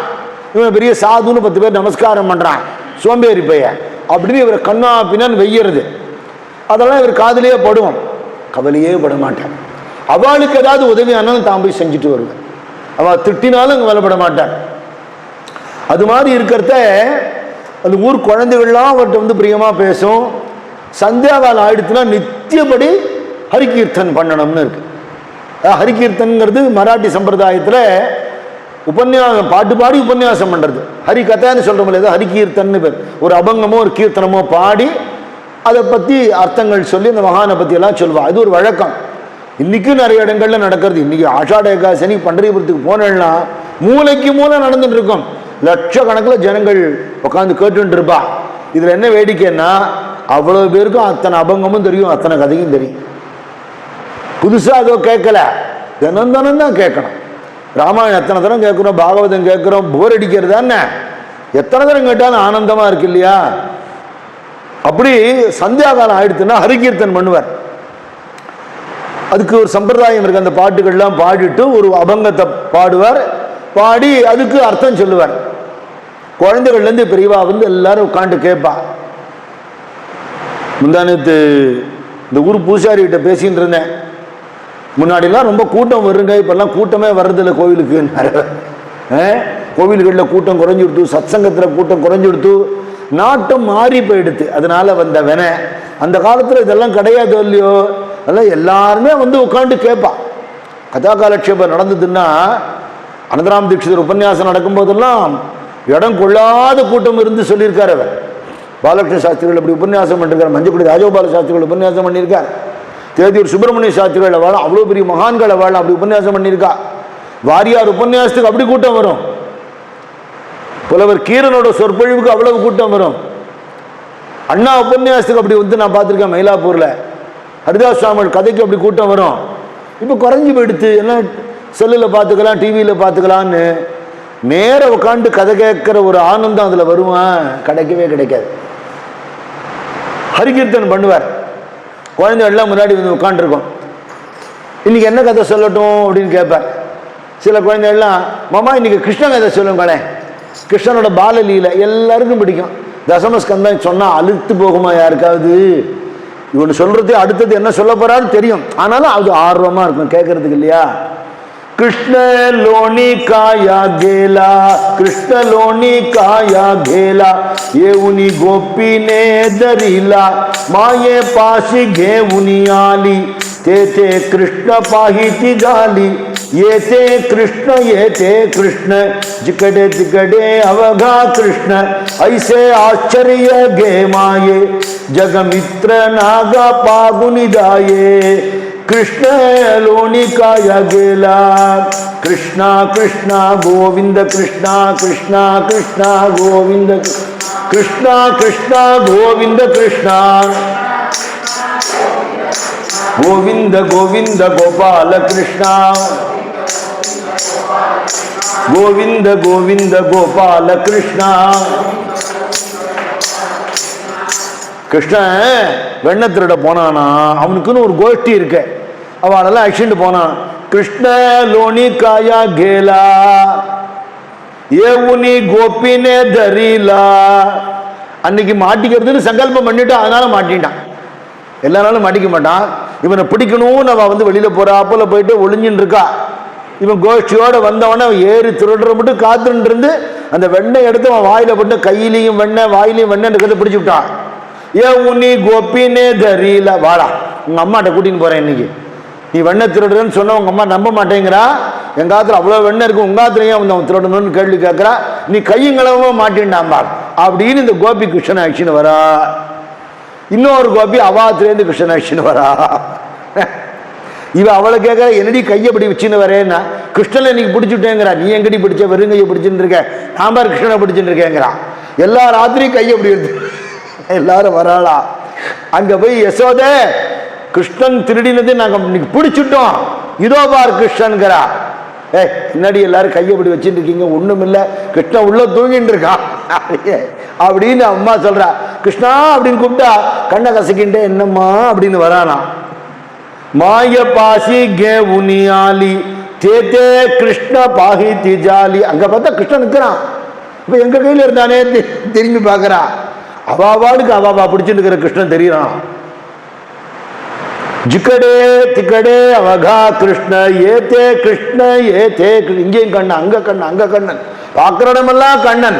இவன் பெரிய சாதுன்னு 10 பேர் நமஸ்காரம் பண்றான், சோம்பேறி பையன் அப்படின்னு இவரை கண்ணா பின்னான்னு வெய்யறது. அதெல்லாம் இவர் காதலியே படுவோம், கவலையே பட மாட்டான். அவளுக்கு ஏதாவது உதவி ஆனாலும் தான் போய் செஞ்சுட்டு வருவேன். அவள் திட்டினாலும் அங்கே வேலைப்பட மாட்டான். அது மாதிரி இருக்கிறத அந்த ஊர் குழந்தைகள்லாம் அவர்கிட்ட வந்து பிரியமா பேசும். சந்தியாகாலம் ஆயிடுச்சுன்னா நித்தியப்படி ஹரிகீர்த்தன் பண்ணணும்னு இருக்கு. ஹரிகீர்த்தன்கிறது மராட்டி சம்பிரதாயத்தில் உபன்யாசம் பாட்டு பாடி உபன்யாசம் பண்றது. ஹரி கதைன்னு சொல்றோம் இல்லையா, ஹரிகீர்த்தன் பேர். ஒரு அபங்கமோ ஒரு கீர்த்தனமோ பாடி அதை பத்தி அர்த்தங்கள் சொல்லி அந்த மகானை பத்தி எல்லாம் சொல்லுவா. இது ஒரு வழக்கம். இன்னைக்கும் நிறைய இடங்கள்ல நடக்கிறது. இன்னைக்கு ஆஷாட ஏகாதசி பண்டரிபுரத்துக்கு போனேன்னா மூளைக்கு மூளை நடந்துட்டு இருக்கும். லட்சக்கணக்கில் ஜனங்கள் உட்காந்து கேட்டு இருப்பா. இதுல என்ன வேடிக்கைன்னா அவ்வளவு பேருக்கும் அத்தனை அபங்கமும் தெரியும், அத்தனை கதையும் தெரியும். புதுசா அதோ கேட்கல, தினம் தினம் தான் கேட்கணும். ராமாயணம் எத்தனை தரம் கேட்கிறோம், பாகவதம் கேட்கிறோம், போர் அடிக்கிறதா என்ன? எத்தனை தரம் கேட்டாலும் ஆனந்தமா இருக்கு இல்லையா? அப்படி சந்தியாகாலம் ஆயிடுச்சுன்னா ஹரிகீர்த்தன் பண்ணுவார். அதுக்கு ஒரு சம்பிரதாயம் இருக்கு. அந்த பாட்டுகள்லாம் பாடிட்டு ஒரு அபங்கத்தை பாடுவார். பாடி அதுக்கு அர்த்தம் சொல்லுவார். குழந்தைகள்லேருந்து பெரியவா வந்து எல்லாரும் உட்காந்து கேட்பா. முந்தானத்து இந்த ஊர் பூசாரிகிட்ட பேசின்னு இருந்தேன். முன்னாடிலாம் ரொம்ப கூட்டம் வருங்க, இப்பெல்லாம் கூட்டமே வர்றதில்லை கோவிலுக்கு. கோவில்களில் கூட்டம் குறைஞ்சி கொடுத்து, சத்சங்கத்தில் கூட்டம் குறைஞ்சி கொடுத்து, நாட்டம் மாறி போயிடுது. அதனால வந்த வென அந்த காலத்தில் இதெல்லாம் கிடையாது இல்லையோ. அதெல்லாம் எல்லாருமே வந்து உட்காந்து கேட்பா. கதா காலட்சேபம் நடந்ததுன்னா அனந்தராம் தீட்சிதர் உபன்யாசம் நடக்கும்போதெல்லாம் இடம் கொள்ளாத கூட்டம் இருந்து சொல்லியிருக்கார் அவர். பாலகிருஷ்ண சாஸ்திரிகள் அப்படி உபன்யாசம் பண்ணிருக்கார். மஞ்சக்குடி ராஜகோபால சாஸ்திரிகள் உபன்யாசம் பண்ணியிருக்கார். தேதியூர் சுப்பிரமணிய சாஸ்திரிகள் வாழ அவ்வளோ பெரிய மகான்களை வாழ அப்படி உபன்யாசம் பண்ணியிருக்கா. வாரியார் உபன்யாசத்துக்கு அப்படி கூட்டம் வரும். புலவர் கீரனோட சொற்பொழிவுக்கு அவ்வளவு கூட்டம் வரும். அண்ணா உபன்யாசத்துக்கு அப்படி வந்து நான் பார்த்துருக்கேன் மயிலாப்பூர்ல. ஹரிதாஸ் சுவாமிகள் கதைக்கு அப்படி கூட்டம் வரும். இப்போ குறைஞ்சி போயிடுத்து. எல்லாம் செல்லில் பார்த்துக்கலாம், டிவியில் பார்த்துக்கலான்னு நேர உட்காந்து கதை கேட்கிற ஒரு ஆனந்தம் அதில் வருவான், கிடைக்கவே கிடைக்காது. ஹரிகீர்த்தன் பண்ணுவார். குழந்தைகள்லாம் முன்னாடி வந்து உட்காந்துருக்கோம். இன்னைக்கு என்ன கதை சொல்லட்டும் அப்படின்னு கேட்பார். சில குழந்தைகள்லாம் மாமா இன்னைக்கு கிருஷ்ண கதை சொல்லுங்களேன். கிருஷ்ணனோட பாலலீலை எல்லாருக்கும் பிடிக்கும். தசமஸ்கந்தம் சொன்னா அழுத்து போகுமா யாருக்காவது? இவன் சொல்றது அடுத்தது என்ன சொல்ல போறான்னு தெரியும், ஆனாலும் அது ஆர்வமா இருக்கும் கேட்கறதுக்கு இல்லையா? कृष्ण लोणी काया गेला, कृष्ण लोणी काया गेला, येऊनी गोपीने दरिला, माये पाशी घेऊनी आली, तेथे कृष्ण पाहिती झाली, येथे कृष्ण जिकडे तिकडे अवघा कृष्ण, ऐसे आश्चर्य घे माये, जगमित्र नागा पागुनी जाये, कृष्ण लोणी काया गेला, कृष्णा कृष्णा गोविंद कृष्णा कृष्णा कृष्णा गोविंद कृष्णा कृष्णा गोविंद कृष्णा गोविंद गोविंद गोपाल कृष्णा गोविंद गोविंद गोपाल कृष्णा கிருஷ்ணன் வெண்ணை திருட போனானா, அவனுக்குன்னு ஒரு கோஷ்டி இருக்கு, அவளெல்லாம் அழிச்சுட்டு போனான். கிருஷ்ண லோனி காயா கேலா ஏவுனி கோபினே தரீலா. அன்னைக்கு மாட்டிக்கிறதுன்னு சங்கல்பம் பண்ணிட்டான், அதனால மாட்டின்ட்டான். எல்லா நாளும் மாட்டிக்க மாட்டான். இவனை பிடிக்கணும்னு அவன் வந்து வெளியில போறாப்புல போயிட்டு ஒளிஞ்சுன்னு இருக்கா. இவன் கோஷ்டியோட வந்தவன ஏறி திருடுற மட்டும் காத்துட்டு இருந்து அந்த வெண்ணெய் எடுத்து அவன் வாயில போட்டு கையிலையும் வெண்ணெய் வாயிலையும் வெண்ணெய் பிடிச்சு விட்டான். ஏன் உன்னி கோபினே தரீல, வாடா உங்க அம்மாட்ட கூட்டின்னு போறேன், இன்னைக்கு நீ வெண்ணெய் திருடுறன்னு சொன்ன உங்க அம்மா நம்ப மாட்டேங்கிறா. எங்க ஆத்துல அவ்வளவு வெண்ணெய் இருக்கு, உங்க ஆத்துலயும் வந்து அவன் திருடணும்னு கேள்வி கேட்கிறா. நீ கையங்களவோ மாட்டேன்டாம்பா அப்படின்னு இந்த கோபி கிருஷ்ணன் ஆக்ஷன் வரா. இன்னொரு கோபி அவாத்திலேருந்து கிருஷ்ணன் ஆக்ஷன் வரா. இவ அவளை கேட்கற, என்னடி கையை பிடி வச்சுன்னு வரேன்னா, கிருஷ்ணனை இன்னைக்கு பிடிச்சுட்டேங்கிறா. நீ எங்கடி பிடிச்ச, வெறும் கையை பிடிச்சுட்டு இருக்க, நான் பாரு கிருஷ்ணனை பிடிச்சுட்டு இருக்கேங்கிறா. எல்லா ராத்திரியும் கையை பிடி எடுத்து எல்லாரும் வராளா. அங்க போய் யசோத, கிருஷ்ணன் திருடினது நாங்க இன்னைக்கு பிடிச்சிட்டோம், இதோ பார் கிருஷ்ணன்கிறா. என்னடி எல்லாரும் கையப்படி வச்சுட்டு இருக்கீங்க, ஒண்ணும் இல்ல, கிருஷ்ணன் உள்ள தூங்கிட்டு இருக்கான் அப்படின்னு அம்மா சொல்றா. கிருஷ்ணா அப்படின்னு கூப்பிட்டா கண்ணை கசக்கின்றே, என்னம்மா அப்படின்னு வரானா. மாய பாசி கே உனியாலி தேத்தே கிருஷ்ண பாகி திஜாலி. அங்க பார்த்தா கிருஷ்ணன் நிற்கிறான். இப்ப எங்க கையில இருந்தானே திரும்பி பாக்குறா. அவாவாளுக்கு அவாவா பிடிச்சிட்டு இருக்கிற கிருஷ்ணன் தெரியறான். ஜிக்கடே திக்கடே அவகா கிருஷ்ண ஏத்தே கிருஷ்ண ஏத்தே. இங்கேயும் கண்ணன், அங்க கண்ணன், அங்க கண்ணன், பார்க்கிற இடமெல்லாம் கண்ணன்.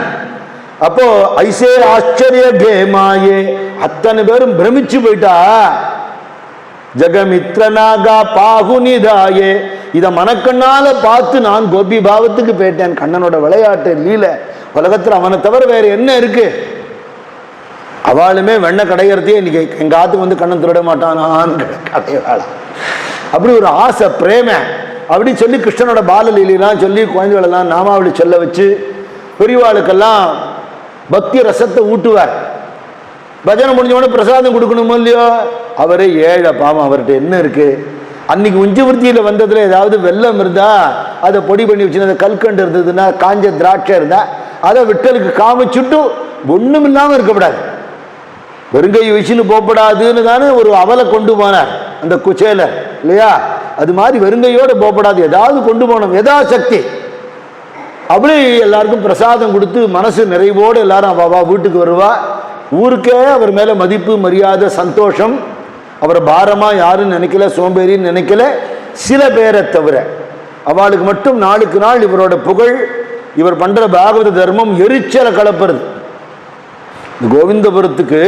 அப்போ ஐசே ஆச்சரிய கே மாயே, அத்தனை பேரும் பிரமிச்சு போயிட்டா. ஜெகமித்ரநாகா பாகுனிதாயே, இத மனக்கண்ணால பார்த்து நான் கோபி பாவத்துக்கு போயிட்டேன். கண்ணனோட விளையாட்டு லீல, உலகத்துல அவனை தவிர வேற என்ன இருக்கு? அவளுமே வெண்ணை கடைகிறதையே இன்னைக்கு எங்க ஆத்துக்கு வந்து கண்ணன் திருட மாட்டானான்னு கடையாளா. அப்படி ஒரு ஆசை, பிரேம அப்படின்னு சொல்லி கிருஷ்ணனோட பாலலீலாம் சொல்லி குழந்தைகளெல்லாம் நாமாவளி சொல்ல வச்சு பெரியவாளுக்கெல்லாம் பக்தி ரசத்தை ஊட்டுவார். பஜனை முடிஞ்சவொடனே பிரசாதம் கொடுக்கணுமோ இல்லையோ, அவரே ஏழை பாவம், அவர்கிட்ட என்ன இருக்கு? அன்னைக்கு உஞ்சவர்த்தியில வந்ததுல ஏதாவது வெள்ளம் இருந்தா அதை பொடி பண்ணி வச்சு, கல்கண்டு இருந்ததுன்னா காஞ்ச திராட்சை இருந்தா அதை விட்டலுக்கு காமிச்சுட்டு ஒண்ணும் இல்லாம இருக்கக்கூடாது, வெறுங்கை வச்சுன்னு போகப்படாதுன்னு தானே ஒரு அவலை கொண்டு போனார் அந்த குச்சேல இல்லையா? அது மாதிரி வெறுங்கையோட போகப்படாது, ஏதாவது கொண்டு போனோம், எதா சக்தி. அப்படி எல்லாருக்கும் பிரசாதம் கொடுத்து மனசு நிறைவோடு எல்லாரும் அவா வீட்டுக்கு வருவா. ஊருக்கே அவர் மேல மதிப்பு மரியாதை சந்தோஷம். அவரை பாரமா யாரும் நினைக்கல, சோம்பேறின்னு நினைக்கல. சில பேரை தவிர அவளுக்கு மட்டும் நாளுக்கு நாள் இவரோட புகழ், இவர் பண்ற பாகவத தர்மம் எரிச்சலை கலப்புறது. கோவிந்தபுரத்துக்கு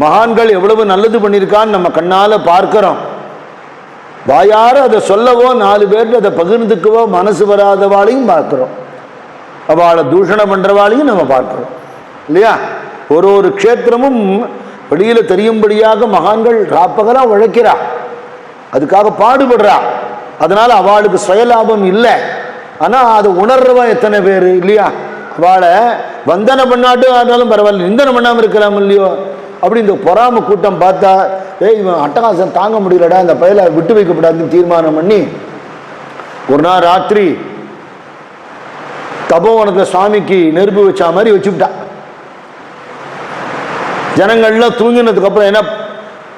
மகான்கள் எவ்வளவு நல்லது பண்ணியிருக்கான்னு நம்ம கண்ணால பார்க்கிறோம். வாயார அதை சொல்லவோ, 4 பேர்ல அதை பகிர்ந்துக்கவோ மனசு வராதவாளையும் பார்க்கிறோம், அவளை தூஷணம் பண்றவாளையும் நம்ம பார்க்கிறோம் இல்லையா? ஒரு க்ஷேத்திரமும் வெளியில தெரியும்படியாக மகான்கள் ராப்பகலா உழைக்கிறா, அதுக்காக பாடுபடுறா. அதனால அவளுக்கு சுயலாபம் இல்லை. ஆனா அதை உணர்றவா எத்தனை பேர் இல்லையா? அவளை வந்தனை பண்ணாட்டும் ஆனாலும் பரவாயில்ல, நிந்தனை பண்ணாம இருக்கலாம் இல்லையோ? அப்படி இந்த பொறாம கூட்டம் பார்த்தா, இவன் அட்டகாசம் தாங்க முடியலடா, இந்த பயில விட்டு வைக்கப்படாதுன்னு தீர்மானம் பண்ணி ஒரு நாள் ராத்திரி தபோவனத்துல சுவாமிக்கு நெருப்பு வச்சா மாதிரி வச்சுவிட்டா. ஜனங்கள்லாம் தூங்கினதுக்கு அப்புறம் என்ன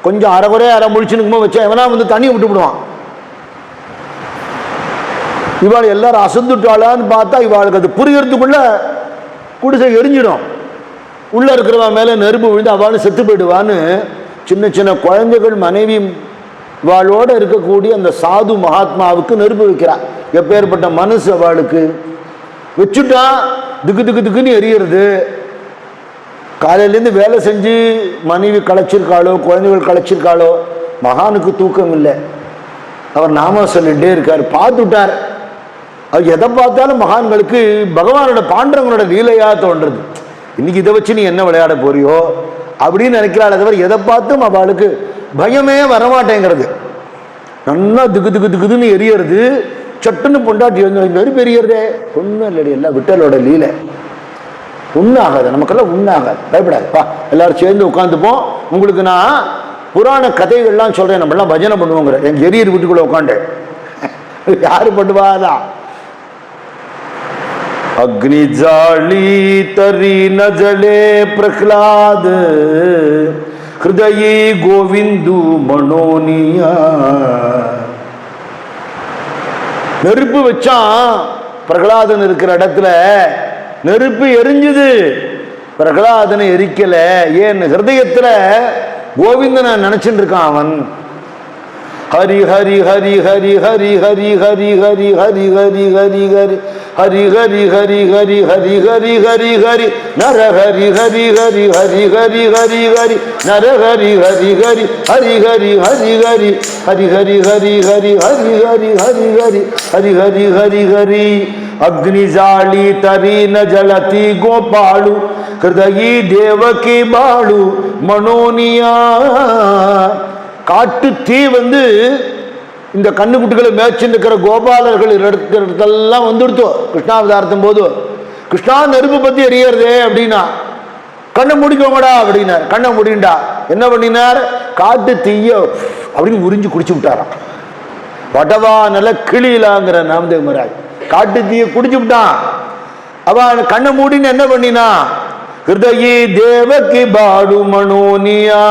கொஞ்சம் அரைகுறையா முழிச்சுன்னு வச்சா எவனா வந்து தண்ணியை விட்டுவிடுவான். இவாள் எல்லாரும் அசந்துட்டாளான்னு பார்த்தா இவாளுக்கு அது புரியறதுக்குள்ள குடிசை எரிஞ்சிடும், உள்ள இருக்கிறவா மேல நெருப்பு விழுந்து அவளும் செத்து போயிடுவான்னு சின்ன சின்ன குழந்தைகள் மனைவி இவாளோட இருக்கக்கூடிய அந்த சாது மகாத்மாவுக்கு நெருப்பு வைக்கிறான். எப்பேற்பட்ட மனசு அவளுக்கு! வச்சுட்டா திக்கு திக்கு திக்குன்னு எரியறது. காலையிலேருந்து வேலை செஞ்சு மனைவி களைச்சிருக்காளோ, குழந்தைகள் களைச்சிருக்காளோ, மகானுக்கு தூக்கம் இல்லை. அவர் நாம சொல்லிட்டே இருக்கார், பார்த்துட்டார். அவர் எதை பார்த்தாலும் மகான்களுக்கு பகவானோட பாண்டவங்களோட லீலையா தோன்றது. இன்னைக்கு இதை வச்சு நீ என்ன விளையாட போறியோ அப்படின்னு நினைக்கிறாள். தவிர எதை பார்த்தும் அவளுக்கு பயமே வரமாட்டேங்கிறது. நல்லா திக்கு திக்கு திக்குதுன்னு எரியறது. சட்டுன்னு பொண்டாட்டி நெருப்பு எரியறதே, ஒன்றும் இல்லடி, எல்லாம் விட்டலோட லீலை. ஒன்றும் ஆகாது, நமக்கெல்லாம் ஒன்றும் ஆகாது, பயப்படாதுப்பா. எல்லாரும் சேர்ந்து உட்காந்துப்போம். உங்களுக்கு நான் புராண கதைகள்லாம் சொல்றேன், நம்மளாம் பஜனை பண்ணுவோங்கிற. என் எரியர் வீட்டுக்குள்ள உட்காந்து யாரு பண்ணுவாதான்? अग्नि जाली तरी न जले प्रहलाद, ஹிருதயே கோவிந்து மனோனியா. நெருப்பு வச்சான் பிரகலாதன் இருக்கிற இடத்துல, நெருப்பு எரிஞ்சுது, பிரகலாதனை எரிக்கல. ஏன்? ஹிருதயத்துல கோவிந்தனை நினைச்சுட்டு இருக்கான் அவன். ஹரி ஹரி ஹரி ஹரி ஹரி ஹரி ஹரி ஹரி ஹரி ஹரி ஹரி ஹரி ஹரி ஹரி ஹரி ஹரி ஹரி ஹரி ஹரி நர ஹரி ஹரி ஹரி ஹரி ஹரி ஹரி ஹரி நர ஹரி ஹரி ஹரி ஹரி ஹரி ஹரி ஹரி ஹரி ஹரி ஹரி ஹரி ஹரி ஹரி ஹரி ஹரி ஹரி ஹரி ஹரி ஹரி. அக்னி ஜாலி தரி ந ஜலதி கோபாலு ஹிருதயி தேவகி பாலு மனோனியா. காட்டு தீ வந்து இந்த கண்ணுக்குட்டிகளை மேய்ச்சின்னு இருக்கிற கோபாலர்கள் இடத்தெல்லாம் வந்துடுத்தோம் கிருஷ்ணாவதாரத்தும் போது. கிருஷ்ணா நெருப்பு பத்தி எரியறதே அப்படின்னா, கண்ணை முடிக்கோங்கடா அப்படின்னார். கண்ணை முடிண்டா. என்ன பண்ணினார்? காட்டு தீய அப்படின்னு உறிஞ்சு குடிச்சு விட்டாராம். வடவா நல்ல கிளியிலாங்கிற நாமதேவ் மகாராஜ் காட்டு தீய குடிச்சு விட்டான். அவன் கண்ணை மூடின்னு என்ன பண்ணினா? ஹிருதயி தேவகி பாடு மனோனியா.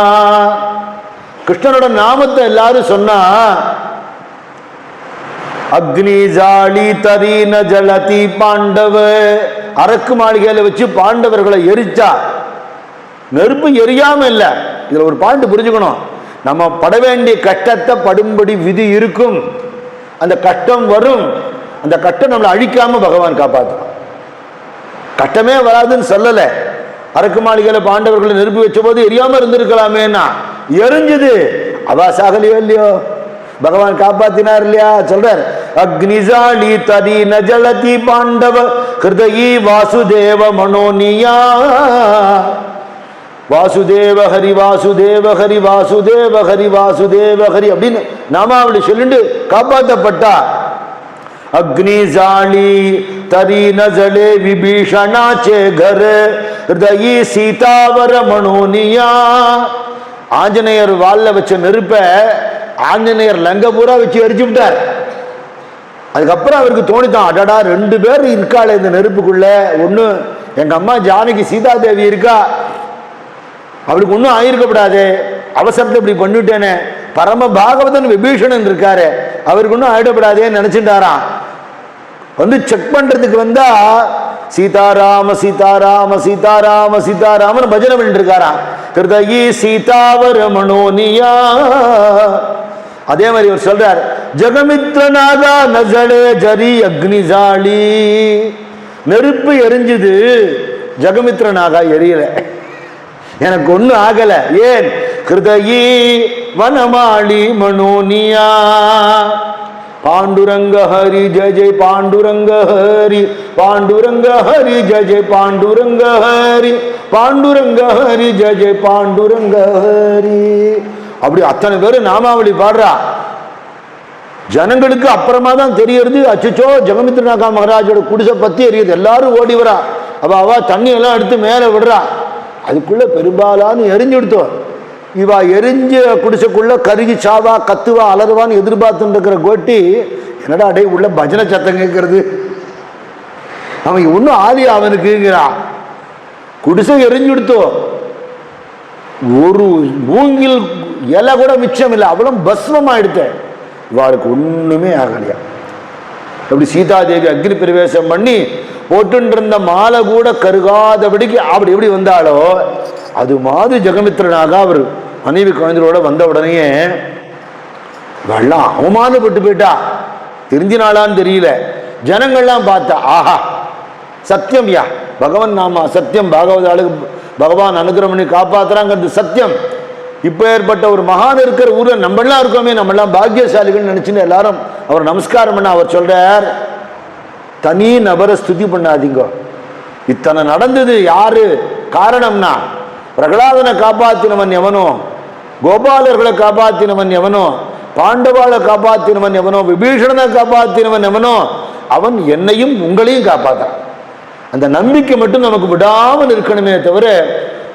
கிருஷ்ணனோட நாமத்தை எல்லாரும் சொன்னா, அக்னி ஜாலி தரி ந ஜலதி பாண்டவ, அரக்கு மாளிகையில வச்சு பாண்டவர்களை எரிச்சா. நெருப்பு எரியாம இல்ல. இதுல ஒரு பாயிண்ட் புரிஞ்சுக்கணும். நம்ம பட வேண்டிய கஷ்டத்தை படும்படி விதி இருக்கும். அந்த கஷ்டம் வரும். அந்த கஷ்டம் நம்மளை அழிக்காம பகவான் காப்பாற்றும். கஷ்டமே வராதுன்னு சொல்லல. அரக்கு மாளிகையில பாண்டவர்களை நெருப்பு வச்ச போது எரியாம இருந்திருக்கலாமேனா, எரிஞ்சது. அவா சாகலையோ இல்லையோ, பகவான் காப்பாத்தினார் இல்லையா? சொல்றார், அக்னிஜாலி தரி ந ஜலதி பாண்டவ ஹிருதயி வாசுதேவ மனோனியா. வாசுதேவ ஹரி வாசுதேவ ஹரி வாசுதேவ ஹரி வாசுதேவ ஹரி அப்படின்னு நாமாவளி சொல்லிட்டு காப்பாற்றப்பட்டா. அக்னி ஜாலி தரி ந ஜலே விபீஷணாச்சே கர ஹிருதயி சீதாவர மனோனியா. ஆஞ்சநேயர் வால்ல வச்ச நெருப்ப ஆஞ்சநேயர் லங்க பூரா வச்சு எரிச்சு விட்டார். அதுக்கப்புறம் அவருக்கு தோணித்தான், அடடா 2 பேர் இருக்காள் இந்த நெருப்புக்குள்ள. ஒண்ணு எங்க அம்மா ஜானகி சீதா தேவி இருக்கா, அவளுக்கு ஒன்றும் ஆயிருக்கப்படாது, அவசரத்தை இப்படி பண்ணிட்டேனே. பரம பாகவதன் விபீஷணன் இருக்காரு, அவருக்கு ஒன்றும் ஆயிடப்படாதேன்னு நினைச்சுட்டாராம். வந்து செக் பண்றதுக்கு வந்தா சீதாராம சீதாராம சீதாராம சீதாராமன் பஜனை பண்ணிட்டு இருக்காராம். ஹிருதயி சீதாவர மனோனியா. அதே மாதிரி அவர் சொல்றார், ஜெகமித்ரநாதா நஜலே ஜரி அக்னிஜாலி. நெருப்பு எரிஞ்சுது, ஜெகமித்ரநாதா எரியல, எனக்கு ஒன்னும் ஆகல. ஏன்? ஹிருதயி வனமாளி மனோனியா. பாண்டுரங்க ஹரி ஜெய ஜெய பாண்டுரங்க ஹரி பாண்டுரங்க ஹரி ஜெய ஜெய பாண்டுரங்க ஹரி பாண்டுரங்க ஹரி ஜெய ஜெய பாண்டுரங்க ஹரி. அப்படி அத்தனை பேரு நாமாவளி பாடுறா. ஜனங்களுக்கு அப்புறமா தான் தெரியறது, அச்சோ ஜெகமித்ரநாதா மகாராஜோட குடிசை பத்தி எரியுது. எல்லாரும் ஓடி வரா. அவ தண்ணி எல்லாம் எடுத்து மேல விடுறா. அதுக்குள்ள பெரும்பாலான்னு எரிஞ்சு எடுத்தோம். இவா எரிஞ்ச குடிசைக்குள்ள கருகி சாவா கத்துவா அலறுவான்னு எதிர்பார்த்துட்டு இருக்கிற கோட்டி, என்னடா அடே உள்ள பஜனை சத்தம் கேட்கறது, அவன் ஒன்னும் ஆலி அவனுக்குங்கிறா. குடிசை எரிஞ்சு எடுத்தோம். ஒரு மூங்கில் இலை கூட மிச்சம் இல்லை, அவ்வளவு பஸ்மமா எடுத்தேன். இவாளுக்கு ஒண்ணுமே ஆகலையா. அப்படி சீதாதேவி அக்னி பிரவேசம் பண்ணி போட்டு இருந்த மாலை கூட கருகாதபடிக்கு அப்படி எப்படி வந்தாலோ அது மாதிரி ஜெகமித்ரனாக அவர் மனைவி குழந்தையோட வந்த உடனே வெள்ளம் அவமானப்பட்டு போயிட்டா. தெரிஞ்சினாலான்னு தெரியல. ஜனங்கள்லாம் பார்த்தா, ஆஹா சத்தியம் யா பகவான் நாமா சத்தியம், பாகவதாளுக்கு பகவான் அனுகிரகம் பண்ணி காப்பாத்துறாங்கிறது சத்தியம். இப்ப ஏற்பட்ட ஒரு மகான் இருக்கிற ஊர்ல நம்மளாம் இருக்கோமே, நம்மளாம் பாக்கியசாலிகள் நினைச்சுன்னு எல்லாரும் அவர் நமஸ்காரம் பண்ண அவர் சொல்றார், தனி நபரை ஸ்துதி பண்ணாதீங்க. இத்தனை நடந்தது யாரு காரணம்னா, பிரகலாதனை காப்பாத்தினவன் எவனோ, கோபாலர்களை காப்பாத்தினவன் எவனோ, பாண்டவாளை காப்பாத்தினவன் எவனோ, விபீஷணனை காப்பாத்தினவன் எவனோ, அவன் என்னையும் உங்களையும் காப்பாற்றான். அந்த நம்பிக்கை மட்டும் நமக்கு விடாமல் இருக்கணுமே தவிர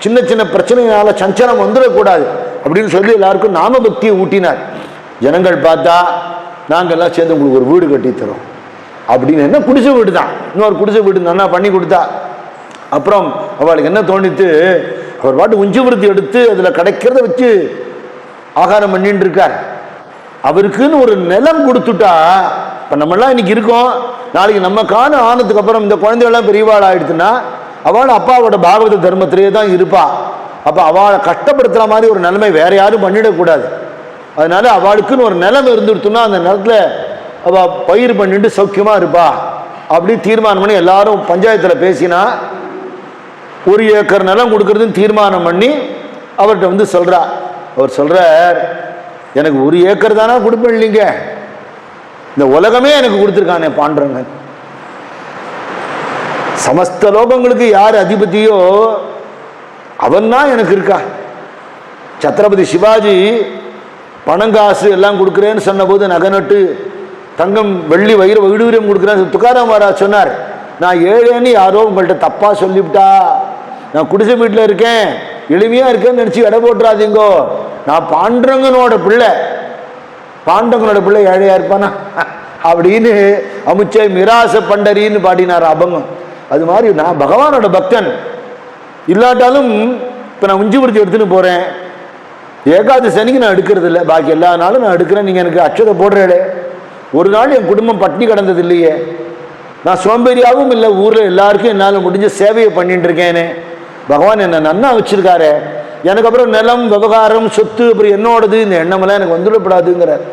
சின்ன சின்ன பிரச்சனையினால சஞ்சலம் வந்துடக்கூடாது அப்படின்னு சொல்லி எல்லாருக்கும் நாம பக்தியை ஊட்டினார். ஜனங்கள் பார்த்தா, நாங்கெல்லாம் சேர்ந்து உங்களுக்கு ஒரு வீடு கட்டி தரோம் அப்படின்னு. என்ன குடிசை வீடு தான், இன்னொரு குடிசை வீடு நல்லா பண்ணி கொடுத்தா. அப்புறம் அவளுக்கு என்ன தோணித்து, அவர் பாட்டு உஞ்சி விருத்தி எடுத்து அதில் கிடைக்கிறத வச்சு ஆகாரம் பண்ணிட்டு இருக்கார். அவருக்குன்னு ஒரு நிலம் கொடுத்துட்டா, இப்போ நம்மளாம் இன்னைக்கு இருக்கோம், நாளைக்கு நம்ம காண ஆனதுக்கு அப்புறம் இந்த குழந்தைகள்லாம் பெரியவாள் ஆயிடுச்சுன்னா அவள் அப்பாவோட பாகவத தர்மத்திலேயே தான் இருப்பா. அப்போ அவளை கஷ்டப்படுத்துகிற மாதிரி ஒரு நிலைமை வேற யாரும் பண்ணிடக்கூடாது. அதனால அவளுக்குன்னு ஒரு நிலம் இருந்துடுத்துன்னா அந்த நிலத்தில் அவள் பயிர் பண்ணிட்டு சௌக்கியமாக இருப்பா அப்படி தீர்மானம் பண்ணி எல்லாரும் பஞ்சாயத்தில் பேசினா 1 ஏக்கர் நிலம் கொடுக்கறதுன்னு தீர்மானம் பண்ணி அவர்கிட்ட வந்து சொல்றா. அவர் சொல்றார், எனக்கு 1 ஏக்கர் தானே கொடுப்பேன் இல்லைங்க, இந்த உலகமே எனக்கு கொடுத்துருக்கானே பாண்டுறங்க. சமஸ்த லோகங்களுக்கு யார் அதிபதியோ அவன் தான் எனக்கு இருக்கா. சத்ரபதி சிவாஜி பணங்காசு எல்லாம் கொடுக்குறேன்னு சொன்ன போது நகை தங்கம் வெள்ளி வைடூரியம் கொடுக்குறேன் துக்காராம் மகாராஜ் சொன்னார், நான் ஏழேன்னு யாரோ உங்கள்கிட்ட தப்பா சொல்லிவிட்டா, நான் குடிசை வீட்டில் இருக்கேன் எளிமையா இருக்கேன்னு நினைச்சு எடை போட்டுறாதீங்கோ, நான் பாண்டரங்கனோட பிள்ளை, பாண்டவங்களோட பிள்ளை ஏழையா இருப்பானா அப்படின்னு அமுச்சை மிராச பண்டரின்னு பாடினார் அபங்கம். அது மாதிரி நான் பகவானோட பக்தன் இல்லாட்டாலும் இப்போ நான் உஞ்சி விருத்தி எடுத்துன்னு போறேன், ஏகாதசி அன்னைக்கு நான் எடுக்கிறது இல்லை, பாக்கி எல்லா நாளும் நான் எடுக்கிறேன், நீங்க எனக்கு அட்சதை போடுறேளே, ஒரு நாள் என் குடும்பம் பட்டினி கிடந்தது இல்லையே, நான் சோம்பேறியாகவும் இல்லை, ஊரில் எல்லாருக்கும் என்னால் முடிஞ்ச சேவையை பண்ணிட்டு இருக்கேனே, பகவான் என்னை நன்னா வச்சிருக்காரு, எனக்கு அப்புறம் நிலம் விவகாரம் சொத்து அப்புறம் என்னோடது இந்த எண்ணமெல்லாம் எனக்கு வந்துடப்படாதுங்கிறார்.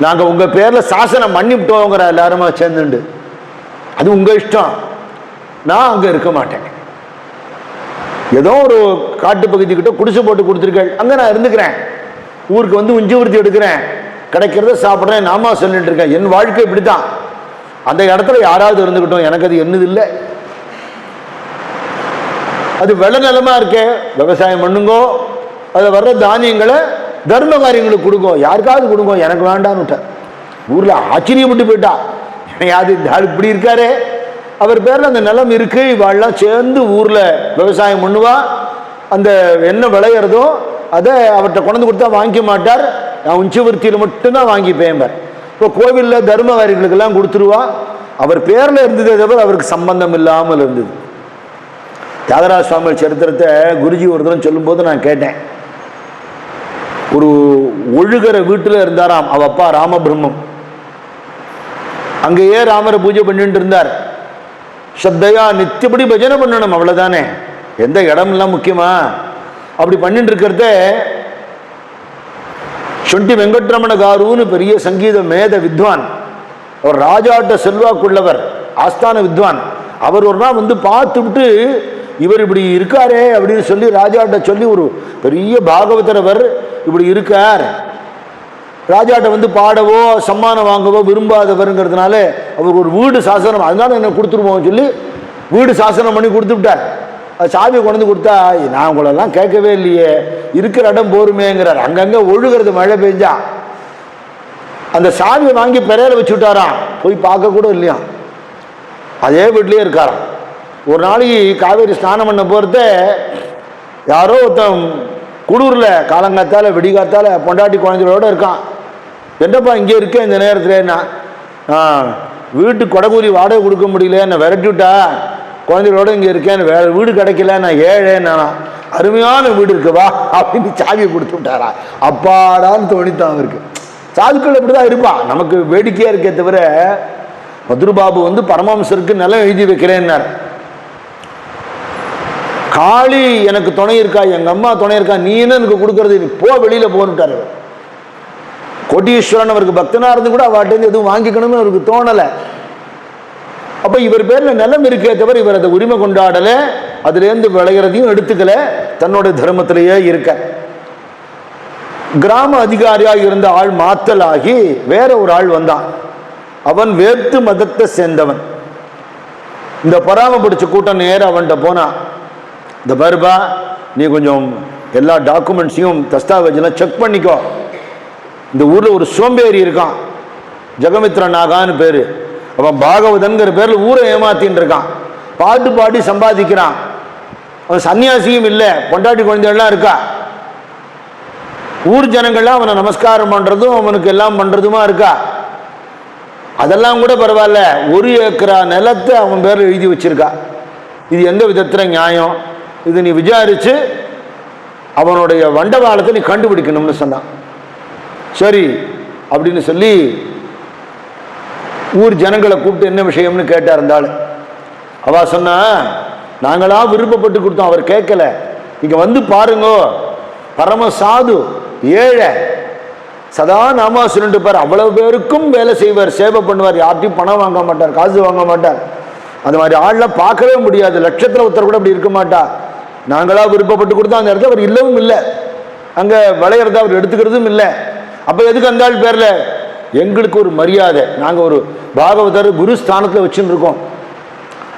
நாங்கள் உங்கள் பேரில் சாசனம் பண்ணிவிட்டோங்கிற எல்லாருமா சேர்ந்துண்டு, அது உங்கள் இஷ்டம், நான் அங்கே இருக்க மாட்டேன், ஏதோ ஒரு காட்டு பகுதிக்கிட்ட குடிசை போட்டு கொடுத்துருக்கேன், அங்கே நான் இருந்துக்கிறேன், ஊருக்கு வந்து உஞ்சி விருத்தி எடுக்கிறேன், கிடைக்கிறத சாப்பிட்றேன், நாமா சொல்லிட்டு இருக்கேன், என் வாழ்க்கை இப்படி தான், அந்த இடத்துல யாராவது இருந்துக்கிட்டோம், எனக்கு அது என்னது இல்லை, அது வெள்ள நிலமா இருக்கே, விவசாயம் பண்ணுங்கோ, அதில் வர்ற தானியங்களை தர்ம காரியங்களுக்கு கொடுங்கோ, யாருக்காவது கொடுங்கோ, எனக்கு வேண்டான்னு விட்டார். ஊரில் ஆச்சரியப்பட்டு போயிட்டா, யாரு இப்படி இருக்காரு, அவர் பேரில் அந்த நிலம் இருக்கு, இவாள்லாம் சேர்ந்து ஊரில் விவசாயம் பண்ணுவா, அந்த என்ன விளையிறதோ அதை அவர்கிட்ட கொண்டு கொடுத்தா வாங்கிக்க மாட்டார், நான் உஞ்சவர்த்தியில் மட்டும்தான் வாங்கிப்பேன். இப்போ கோவிலில் தர்ம காரியங்களுக்கெல்லாம் கொடுத்துருவா, அவர் பேரில் இருந்ததே தவிர அவருக்கு சம்பந்தம் இல்லாமல் இருந்தது. தியாகராஜ சுவாமி சரித்திரத்தை குருஜி ஒரு தரம் சொல்லும்போது நான் கேட்டேன், ஒரு ஒழுகிற வீட்டில் இருந்தாராம் அவ அப்பா ராமபிரம்மம், அங்கேயே ராமரை பூஜை பண்ணிட்டு இருந்தார், ஸ்ரத்தையா நித்தியப்படி பஜனை பண்ணணும் அவ்வளவுதானே, எந்த இடம்லாம் முக்கியமா, அப்படி பண்ணிட்டு இருக்கிறத சொண்டி வெங்கட்ரமண காருன்னு பெரிய சங்கீத மேத வித்வான், அவர் ராஜாட்ட செல்வாக்குள்ளவர், ஆஸ்தான வித்வான், அவர் ஒரு நாள் வந்து பார்த்துவிட்டு இவர் இப்படி இருக்காரே அப்படின்னு சொல்லி ராஜாட்ட சொல்லி, ஒரு பெரிய பாகவதரவர் இப்படி இருக்கார், ராஜாட்ட வந்து பாடவோ சம்மானம் வாங்கவோ விரும்பாதவருங்கிறதுனால அவருக்கு ஒரு வீடு சாசனம், அதனால என்ன கொடுத்துருவோம் சொல்லி வீடு சாசனம் பண்ணி கொடுத்து விட்டார். அது சாவியை கொண்டு கொடுத்தா, நான் உங்களெல்லாம் கேட்கவே இல்லையே, இருக்கிற இடம் போருமேங்கிறார், அங்கங்கே ஒழுகிறது மழை பெஞ்சா, அந்த சாவியை வாங்கி பெறையில வச்சு விட்டாராம், போய் பார்க்க கூட இல்லையா, அதே வீட்லேயே இருக்காராம். ஒரு நாளைக்கு காவேரி ஸ்நானம் பண்ண போகிறத யாரோ ஒருத்தன் குடூரில் காலங்காத்தால் வெடிகாத்தால் பொண்டாட்டி குழந்தைகளோடு இருக்கான், என்னப்பா இங்கே இருக்கேன் இந்த நேரத்தில், வீட்டு கொடகூலி வாடகை கொடுக்க முடியல, என்னை விரட்டி விட்டா, குழந்தைகளோடு இங்கே இருக்கேன், வேற வீடு கிடைக்கல, நான் ஏழேன்னா, அருமையான வீடு இருக்கு வா அப்படின்னு சாவியை கொடுத்து விட்டாரா, அப்பாடான்னு தோணித்தான் அவருக்கு. சாதுக்கள் இப்படி தான் இருப்பான், நமக்கு வேடிக்கையாக இருக்கே தவிர. மதுரபாபு வந்து பரமஹம்சருக்கு நிலம் எழுதி வைக்கிறேன்னார், காளி எனக்கு துணை இருக்கா, எங்க அம்மா துணை இருக்கா, நீ என்ன எனக்கு கொடுக்கறது, நீ போ வெளியில போன்னுட்டாரு. கோட்டீஸ்வரன் அவருக்கு பக்தனா இருந்து கூட அவர்கிட்ட எதுவும் வாங்கிக்கணும்னு அவருக்கு தோணலை. அப்ப இவர் பேர்ல நிலம் இருக்கே தவிர இவர் அதை உரிமை கொண்டாடல, அதுலேருந்து விளைகிறதையும் எடுத்துக்கல, தன்னோட தர்மத்திலேயே இருக்க. கிராம அதிகாரியாக இருந்த ஆள் மாத்தலாகி வேற ஒரு ஆள் வந்தான், அவன் வேற்று மதத்தை சேர்ந்தவன். இந்த பராமரிச்ச கூட்டம் நேரம் அவன்கிட்ட போனான், இந்த பாருப்பா நீ கொஞ்சம் எல்லா டாக்குமெண்ட்ஸையும் தஸ்தாவேஜெல்லாம் செக் பண்ணிக்கோ, இந்த ஊரில் ஒரு சோம்பேறி இருக்கான், ஜெகமித்ர நாகான்னு பேர், அவன் பாகவதன்கிற பேரில் ஊரை ஏமாத்தின்னு இருக்கான், பாட்டு பாடி சம்பாதிக்கிறான், அவன் சன்னியாசியும் இல்லை, பொண்டாட்டி குழந்தைகள்லாம் இருக்கா, ஊர் ஜனங்கள்லாம் அவனை நமஸ்காரம் பண்ணுறதும் அவனுக்கு எல்லாம் பண்ணுறதுமா இருக்கா, அதெல்லாம் கூட பரவாயில்ல, 1 ஏக்கரா நிலத்தை அவன் பேரில் எழுதி வச்சிருக்கா, இது எந்த விதத்தில் நியாயம், இது நீ விசாரிச்சு அவனுடைய வண்டவாளத்தை நீ கண்டுபிடிக்கணும்னு சொன்னான். சரி அப்படின்னு சொல்லி ஊர் ஜனங்களை கூப்பிட்டு என்ன விஷயம்னு கேட்டார். இருந்தாலும் அவ சொன்னா, நாங்களா விருப்பப்பட்டு கொடுத்தோம், அவர் கேட்கல, இங்க வந்து பாருங்கோ, பரம சாது, ஏழை, சதா நாமா சொல்லிட்டு பார், அவ்வளவு பேருக்கும் வேலை செய்வார், சேவை பண்ணுவார், யார்ட்டையும் பணம் வாங்க மாட்டார், காசு வாங்க மாட்டார். அந்த மாதிரி ஆள்லாம் பார்க்கவே முடியாது, லட்சத்துல ஒருத்தர் கூட அப்படி இருக்க மாட்டா. நாங்களா விருப்பப்பட்டு கொடுத்தோம். அந்த இடத்துல அவர் இல்லவும் இல்லை, அங்க விளையிறத அவர் எடுத்துக்கிறதும் இல்லை. அப்ப எதுக்கு அந்த ஆள் பேர்ல? எங்களுக்கு ஒரு மரியாதை, நாங்க ஒரு பாகவதர் குரு ஸ்தானத்துல வச்சுன்னு இருக்கோம்,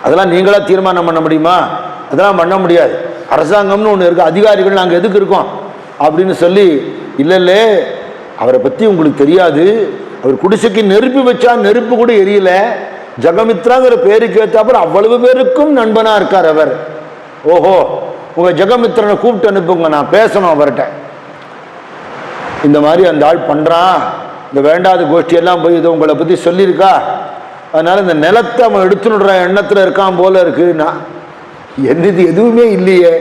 அதெல்லாம் நீங்களா தீர்மானம் பண்ண முடியுமா? அதெல்லாம் பண்ண முடியாது, அரசாங்கம்னு ஒன்று இருக்கு, அதிகாரிகள் நாங்கள் எதுக்கு இருக்கோம் அப்படின்னு சொல்லி, இல்ல அவரை பத்தி உங்களுக்கு தெரியாது, அவர் குடிசைக்கு நெருப்பு வச்சா நெருப்பு கூட எரியல, ஜெகமித்ராங்கிற பேருக்கு ஏற்றாப்புறம் அவ்வளவு பேருக்கும் நண்பனா இருக்கார் அவர். ஓஹோ, உங்க ஜெகமித்ரனை கூப்பிட்டு அனுப்புங்க, நான் பேசணும் அவர்கிட்ட. இந்த மாதிரி அந்த ஆள் பண்றான், இந்த வேண்டாத கோஷ்டியெல்லாம் போய் இதை உங்களை பத்தி சொல்லியிருக்கா, அதனால இந்த நிலத்தை அவன் எடுத்துனுடுற எண்ணத்துல இருக்கான் போல இருக்குன்னா, என்னது எதுவுமே இல்லையே,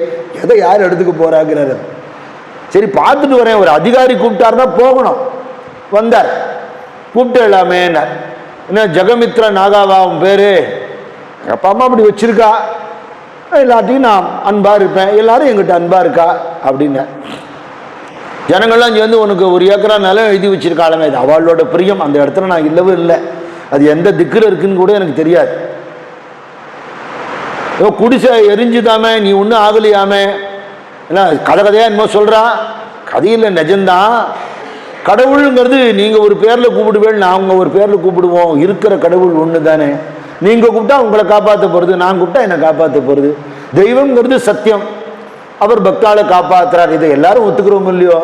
எதை யார் எடுத்துக்க போறாங்கிறாரு. சரி பார்த்துட்டு வரேன், ஒரு அதிகாரி கூப்பிட்டாருன்னா போகணும். வந்தார், கூப்பிட்டு எல்லாமே என்ன ஜெகமித்ரா நாகாவா அவன் பேரு, அப்பா அம்மா அப்படி வச்சிருக்கா, எல்லாத்தையும் நான் அன்பா இருப்பேன், எல்லாரும் எங்கிட்ட அன்பா இருக்கா அப்படின்னு. ஜனங்கள்லாம் இங்கே வந்து உனக்கு 1 ஏக்கரா நிலம் எழுதி வச்சிருக்காளுங்க, இது அவளோட பிரியம், அந்த இடத்துல நான் இல்லவே இல்லை, அது எந்த திக்கில் இருக்குன்னு கூட எனக்கு தெரியாது. குடிசை எரிஞ்சுதாமே, நீ ஒன்றும் ஆகலையாமே, ஏன்னா கதையா என்னமோ சொல்றான், கதையில் நிஜம்தான். கடவுளுங்கிறது நீங்க ஒரு பேர்ல கூப்பிடுவேன், நாங்க ஒரு பேர்ல கூப்பிடுவோம், இருக்கிற கடவுள் ஒன்று தானே. நீங்க கூப்பிட்டா உங்களை காப்பாற்ற போறது, நான் கூப்பிட்டா என்னை காப்பாற்ற போறது. தெய்வம்ங்கிறது சத்தியம், அவர் பக்தாளை காப்பாற்றுறார், இதை எல்லாரும் ஒத்துக்கிறோம் இல்லையோ.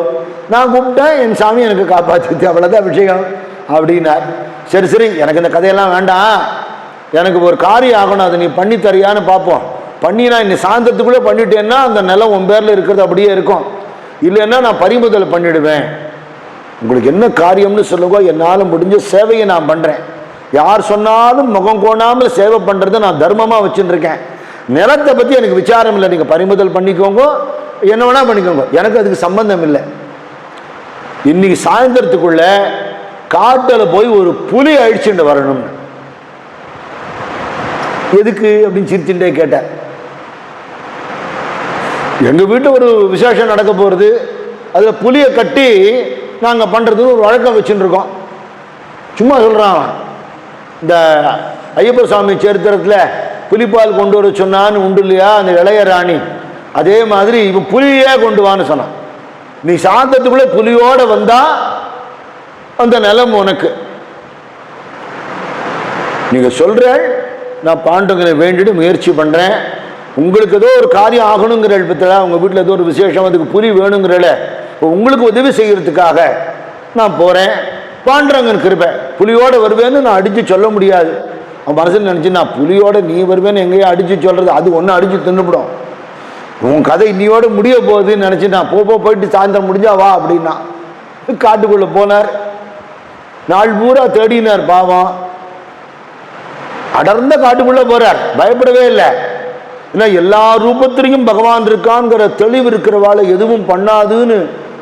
நான் கூப்பிட்டேன், என் சாமி எனக்கு காப்பாற்று, அவ்வளோதான் விஷயம் அப்படின்னார். சரி சரி, எனக்கு இந்த கதையெல்லாம் வேண்டாம், எனக்கு ஒரு காரியம் ஆகணும், அதை நீ பண்ணி தரியான்னு பார்ப்போம். பண்ணினா இன்னும் சாயந்தரத்துக்குள்ளே பண்ணிட்டேன்னா அந்த நிலம் உன் பேரில் இருக்கிறது அப்படியே இருக்கும், இல்லைன்னா நான் பறிமுதல் பண்ணிடுவேன். உங்களுக்கு என்ன காரியம்னு சொல்லுங்க, என்னால் முடிஞ்ச சேவையை நான் பண்ணுறேன். யார் சொன்னாலும் முகம் கோணாமல் சேவை பண்ணுறதை நான் தர்மமாக வச்சுட்டு இருக்கேன். நிலத்தை பற்றி எனக்கு விசாரம் இல்லை, நீங்கள் பறிமுதல் பண்ணிக்கோங்க, என்ன வேணா பண்ணிக்கோங்க, எனக்கு அதுக்கு சம்பந்தம் இல்லை. இன்னைக்கு சாயந்தரத்துக்குள்ள காட்டில் போய் ஒரு புலி அழிச்சுட்டு வரணும். எதுக்கு அப்படின்னு சிரிச்சுட்டே கேட்டார். எங்க வீட்டில் ஒரு விசேஷம் நடக்க போகிறது, அதில் புலியை கட்டி நாங்கள் பண்ணுறதுன்னு ஒரு வழக்கம் வச்சுட்டு இருக்கோம். சும்மா சொல்கிறான், இந்த ஐயப்ப சாமி சரித்திரத்தில் புலிப்பால் கொண்டு வர சொன்னான்னு உண்டு இல்லையா, அந்த இளைய ராணி, அதே மாதிரி இவன் புலியே கொண்டு வான்னு சொன்னான். நீ சாந்தத்துக்குள்ளே புலியோட வந்தா அந்த நிலம் உனக்கு. நீங்கள் சொல்ற, நான் பாண்டவங்களை வேண்டிட்டு முயற்சி பண்ணுறேன், உங்களுக்கு ஏதோ ஒரு காரியம் ஆகணுங்கிற எழுப்பத்தில், உங்கள் வீட்டில் ஏதோ ஒரு விசேஷம், அதுக்கு புலி வேணுங்கிறல, இப்போ உங்களுக்கு உதவி செய்யறதுக்காக நான் போகிறேன். பாண்டவங்கன் கிருபை, புலியோட வருவேன்னு நான் அடித்து சொல்ல முடியாது. அவன் மனசில் நினச்சி, நான் புலியோட நீ வருவேன்னு எங்கேயோ அடித்து சொல்கிறது, அது ஒன்றும் அடித்து தின்னுபிடும், உன் கதை இன்னையோட முடிய போகுதுன்னு நினச்சி நான் போயிட்டு சாயந்தரம் முடிஞ்சா வா அப்படின்னா காட்டுக்குள்ளே போனார். நாள் பூரா தேடினார், பாவம் அடர்ந்த காட்டுக்குள்ளே போறார், பயப்படவே இல்லை. ஏன்னா எல்லா ரூபத்திலையும் பகவான் இருக்கான்ங்கிற தெளிவு இருக்கிறவாளை எதுவும் பண்ணாதுன்னு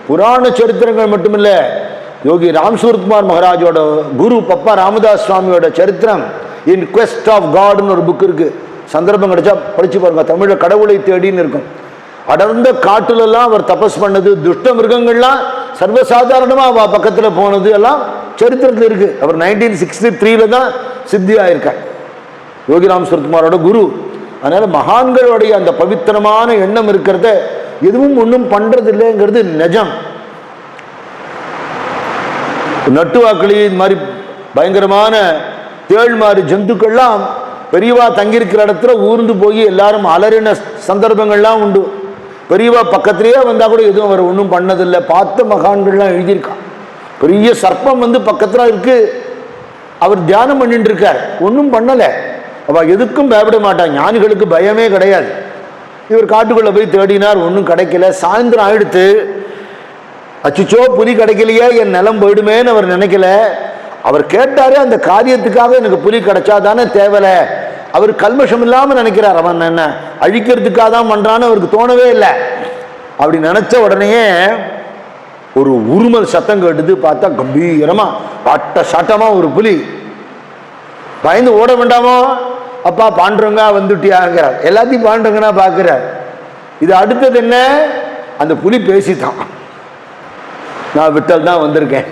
புராண சரித்திரங்கள் மட்டுமில்லை, யோகி ராம்சூரத்குமார் மகாராஜோட குரு பப்பா ராமதாஸ் சுவாமியோட சரித்திரம் இன் குவெஸ்ட் ஆஃப் காட்னு ஒரு புக் இருக்கு, சந்தர்ப்பம் கிடைச்சா படிச்சு பாருங்க, தமிழில் கடவுளை தேடின்னு இருக்கும். அடர்ந்த காட்டுலெல்லாம் அவர் தபஸ் பண்ணது, துஷ்ட மிருகங்கள்லாம் சர்வசாதாரணமாக அவ பக்கத்தில் போனது எல்லாம் சரித்திரத்தில் இருக்கு. அவர் 1963 தான் சித்தி ஆயிருக்கார், யோகி ராம்சூரத்குமாரோட குரு. அதனால மகான்களுடைய அந்த பவித்திரமான எண்ணம் இருக்கிறத எதுவும் ஒன்றும் பண்றது இல்லைங்கிறது நிஜம். நட்டுவாக்களி இந்த மாதிரி பயங்கரமான தேள் மாதிரி ஜந்துக்கள்லாம் பெரியவா தங்கியிருக்கிற இடத்துல ஊர்ந்து போய் எல்லாரும் அலறின சந்தர்ப்பங்கள்லாம் உண்டு. பெரியவா பக்கத்திலேயே வந்தால் கூட எதுவும் அவர் ஒன்றும் பண்ணதில்லை. பார்த்த மகான்கள்லாம் எழுதியிருக்கான். பெரிய சர்ப்பம் வந்து பக்கத்தில் இருக்கு, அவர் தியானம் பண்ணிட்டு இருக்கார், ஒன்றும் பண்ணலை. அவள் எதுக்கும் பயப்பட மாட்டான், ஞானிகளுக்கு பயமே கிடையாது. இவர் காட்டுக்குள்ளே போய் தேடினார், ஒன்றும் கிடைக்கல. சாயந்தரம் ஆயிடுத்து, அச்சுச்சோ புலி கிடைக்கலையே, என் நிலம் போயிடுமேன்னு அவர் நினைக்கல. அவர் கேட்டாரே அந்த காரியத்துக்காக எனக்கு புலி கிடைச்சா தானே தேவலை, அவர் கல்மஷம் இல்லாமல் நினைக்கிறார். அவன் என்ன அழிக்கிறதுக்காக தான் பண்றான்னு அவருக்கு தோணவே இல்லை. அப்படி நினைச்ச உடனேயே ஒரு உருமல் சத்தம் கேட்டுது. பார்த்தா கம்பீரமா பட்ட சட்டமா ஒரு புலி. பயந்து ஓட வேண்டாமோ, அப்பா பாண்டுரங்கா வந்துட்டியாங்கிறார். எல்லாத்தையும் பாண்டுரங்கனா பார்க்கிறார். இது அடுத்தது என்ன, அந்த புலி பேசித்தான், நான் விட்டல் தான் வந்திருக்கேன்,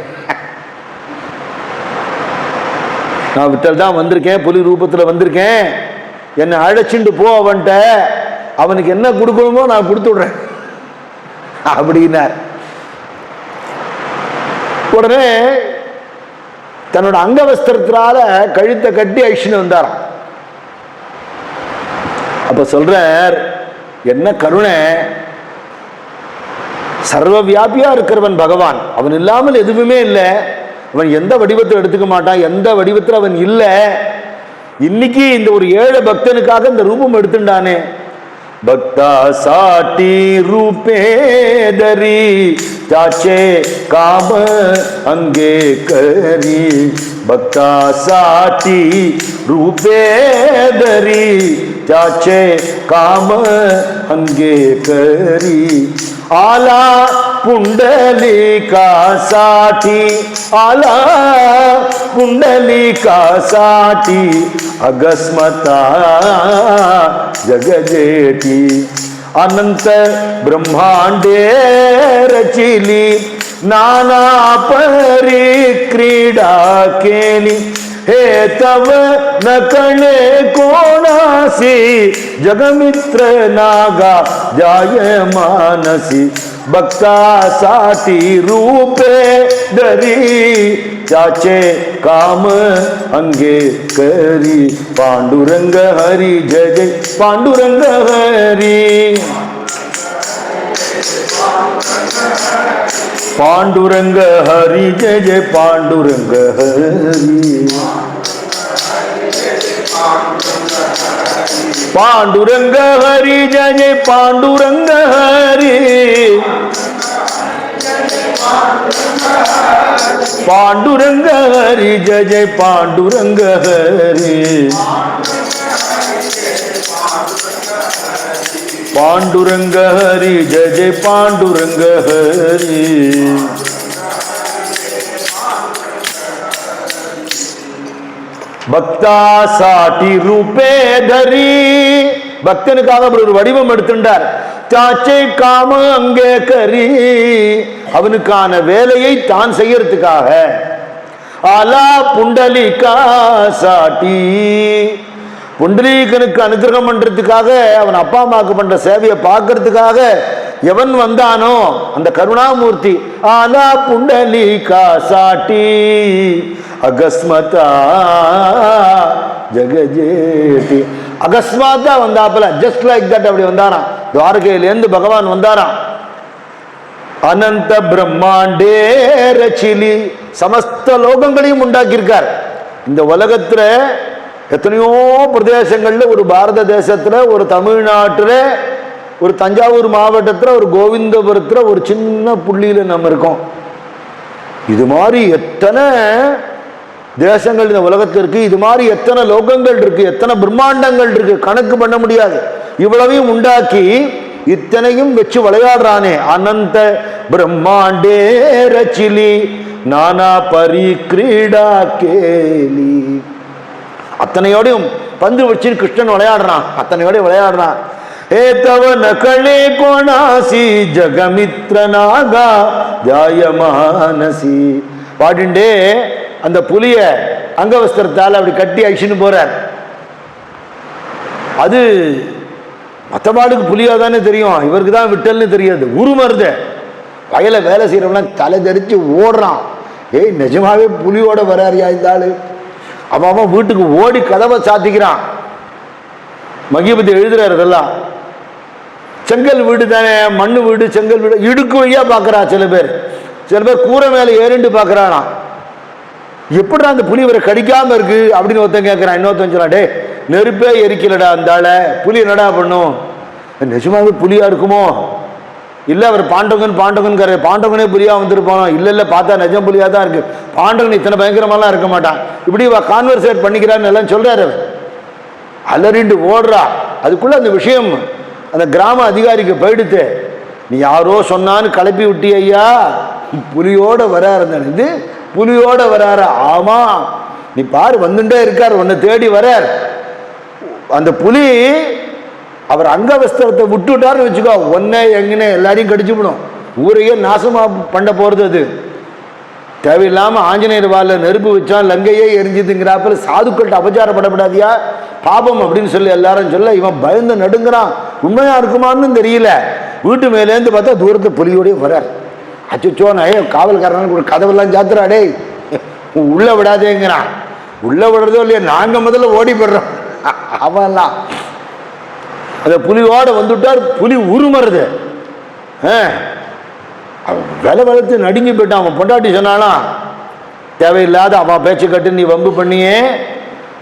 நான் விட்டல் தான் வந்திருக்கேன், புலி ரூபத்தில் வந்திருக்கேன், என்னை அழைச்சிட்டு போ அவன்கிட்ட, அவனுக்கு என்ன கொடுக்கணுமோ நான் கொடுத்து விடுறேன் அப்படின்னார். உடனே தன்னோட அங்கவஸ்திரத்தினால கழுத்தை கட்டி அழிச்சுன்னு வந்தாராம். அப்ப சொல்றார், என்ன கருணை, சர்வ வியாபியா இருக்கிறவன் பகவான், அவன் இல்லாமல் எதுவுமே இல்லை, அவன் எந்த வடிவத்தை எடுத்துக்க மாட்டான், எந்த வடிவத்தில் அவன் இல்லை. இன்னைக்கு இந்த ஒரு ஏழை பக்தனுக்காக இந்த ரூபம் எடுத்துட்டானே. பக்தா சாட்டி ரூபே தரி चाचे काम अंगे करी, भक्ता साठी रूपे धरी, चाचे काम अंगे करी, आला पुंडलिका साठी, आला पुंडलिका साठी, अगस्मता जगजेटी, अनंत ब्रह्मांडे रचिली, नाना परी क्रीडा केली, हे तव नकळे कोणासी, जगमित्र नागा जाय मानसी, भक्तासाठी रूपे धरी, चाचे काम अंगे करी, पांडुरंग हरी जय जय पांडुरंग हरी, पांडुरंग हरी जय जय पांडुरंग हरी, पांडुरंग हरी जय जय पांडुरंग हरी, पांडुरंग हरी जय जय पांडुरंग हरी, पांडुरंग हरी जय जय पांडुरंग हरी. பக்தாசாட்டி ரூபே தரி, பக்தனுக்காக ஒரு வடிவம் எடுத்துட்டார். சாச்சை காம அங்கே கரி, அவனுக்கான வேலையை தான் செய்யறதுக்காக. ஆலா புண்டலிகா சாட்டி, புண்டலீகனுக்கு அனுகிரகம் பண்றதுக்காக, அவன் அப்பா அம்மாவுக்கு பண்ற சேவையை பார்க்கறதுக்காக எவன் வந்தானோ அந்த கருணாமூர்த்தி, ஆலா புண்டலிகா சாட்டி, அகஸ்மதா ஜெகஜேதி, அகஸ்மாத்தா வந்தாப்பல, ஜஸ்ட் லைக் தட் அப்படி வந்தாராம். துவாரகையிலேருந்து பகவான் வந்தாராம். அனந்த பிரம்மாண்டே ரச்சிலி, சமஸ்த லோகங்களையும் உண்டாக்கியிருக்கார். இந்த உலகத்துல எத்தனையோ பிரதேசங்கள்ல, ஒரு பாரத தேசத்துல, ஒரு தமிழ்நாட்டுல, ஒரு தஞ்சாவூர் மாவட்டத்துல, ஒரு கோவிந்தபுரத்துல, ஒரு சின்ன புள்ளியில நம்ம இருக்கோம். இது மாதிரி எத்தனை தேசங்கள் இந்த உலகத்தில் இருக்கு, இது மாதிரி எத்தனை லோகங்கள் இருக்கு, எத்தனை பிரம்மாண்டங்கள் இருக்கு, கணக்கு பண்ண முடியாது. இவ்வளவையும் உண்டாக்கி இத்தனையும் வச்சு விளையாடுறானே. அனந்த பிரம்மாண்டே ரச்சிலி, நானா பரி கிரீடா கேலி, அத்தனையோடையும் பந்து வச்சு கிருஷ்ணன் விளையாடுறான், அத்தனையோடையும் விளையாடுறான். ஏ தவ நகலே கோணாசி, ஜகமித்ர நாகா ஜாயமானசி, பாடிண்டே அந்த புலிய அங்கவஸ்திரத்தால் அப்படி கட்டி அழிச்சுன்னு போறார். அது மற்றபாடுக்கு புலியா தானே தெரியும், இவருக்கு தான் விட்டல்னு தெரியாது. உருமருத வயல வேலை செய்யறவனா தலை தெரிச்சு ஓடுறான். ஏய் நிஜமாவே புலியோட வராரியா இந்த ஆளு. அவன் வீட்டுக்கு ஓடி கதவை சாத்திக்கிறான். மகிபதி எழுதுறாரு இதெல்லாம். செங்கல் வீடு தானே, மண்ணு வீடு, செங்கல் வீடு, இடுக்கு வழியா பாக்குறான். சில பேர் கூரை மேல ஏறிண்டு பாக்குறானா. எப்படிடா அந்த புலி இவரை கடிக்காம இருக்கு அப்படின்னு ஒருத்தன் கேட்கிறான். இன்னொருத்தன் சொல்றான், டே நெருப்பே எரிக்கலடா அந்த ஆள, புலி என்னடா பண்ணும்? நிஜமாவே புலியா இருக்குமோ? இல்ல அவர் பாண்டவன் பாண்டவனே புலியா வந்துருப்பானோ? இல்ல இல்ல பார்த்தா நிஜம் புலியா தான் இருக்கு, பாண்டவன் இத்தனை பயங்கரமாலாம் இருக்க மாட்டான். இப்படி கான்வர்சேட் பண்ணிக்கிறான்னு எல்லாம் சொல்றாரு. அலறிண்டு ஓடுறா. அதுக்குள்ள அந்த விஷயம் அந்த கிராம அதிகாரிக்கு போயிடுத்து. நீ யாரோ சொன்னான்னு கிளப்பி விட்டி ஐயா, புலியோட வராரு. இது புலியோட வராரு? ஆமா, நீ பாரு வந்துட்டே இருக்கார், உன்னை தேடி வரார். அந்த புலி அவர் அங்கவஸ்திரத்தை விட்டுட்டாருன்னு வச்சுக்கோ, ஒன்னே எங்கன்னு எல்லாரையும் கடிச்சுவிடும், ஊரையே நாசமா பண்ண போறது. அது தேவையில்லாம ஆஞ்சநேயர் வாழ நெருப்பு வச்சா லங்கையே எரிஞ்சுதுங்கிறாப்புல சாதுக்கள்கிட்ட அபச்சாரப்படப்படாதியா, பாபம் அப்படின்னு சொல்லி எல்லாரும் சொல்ல இவன் பயந்து நடுங்கிறான். உண்மையா இருக்குமான்னு தெரியல. வீட்டு மேலேருந்து பார்த்தா தூரத்து புலியோடய வரார். அச்சோ நய காவல்காரன் கதவெல்லாம் சாத்துறாடே, உள்ள விடாதேங்கிறான். உள்ள விடுறதோ இல்லையா, நாங்க முதல்ல ஓடி போடுறோம். அவன்லாம் அந்த புலியோட வந்துட்டார். புலி உருமருது, விலை வளர்த்து நடுங்கி போயிட்டான். அவன் பொண்டாட்டி சொன்னாலாம், தேவையில்லாத அவன் பேச்சு கட்டு நீ வம்பு பண்ணியே,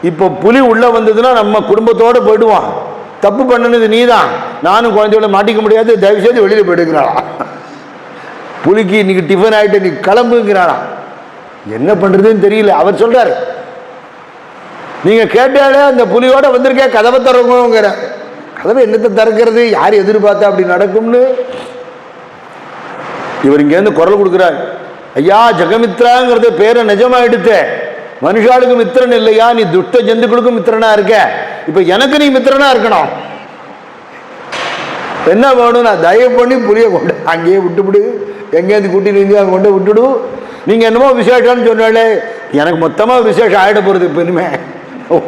இப்போ புலி உள்ள வந்ததுன்னா நம்ம குடும்பத்தோடு போயிடுவான், தப்பு பண்ணினது நீ தான், நானும் குழந்தையோட மாட்டிக்க முடியாது, தயவு செய்து வெளியில் போயிடுங்கிறாளா. புலிக்கு இன்னைக்கு டிஃபன் ஆகிட்டு நீ கிளம்புங்கிறாளா. என்ன பண்றதுன்னு தெரியல. அவர் சொல்றாரு, நீங்க கேட்டாலே அந்த புலியோட வந்திருக்க கதவை திறக்குங்கிற. கதவை என்னத்தை திறக்கிறது, யார் எதிர்பார்த்தா அப்படி நடக்கும்னு. இவர் இங்கேருந்து குரல் கொடுக்கிறார், ஐயா ஜெகமித்ராங்கிறது பேரை நிஜமா எடுத்து, மனுஷாளுக்கு மித்திரன் இல்லையா, நீ துஷ்ட ஜந்துக்களுக்கும் மித்திரனா இருக்க, இப்ப எனக்கு நீ மித்திரனா இருக்கணும். என்ன வேணும், நான் தயவு பண்ணி புரிய கொண்டு அங்கேயே விட்டுவிடு, எங்கேருந்து கூட்டிட்டு அங்கே கொண்டு விட்டுடு. நீங்க என்னமோ விசேஷம்னு சொன்னாலே எனக்கு மொத்தமா விசேஷம் ஆயிட போறது. இப்ப இனிமே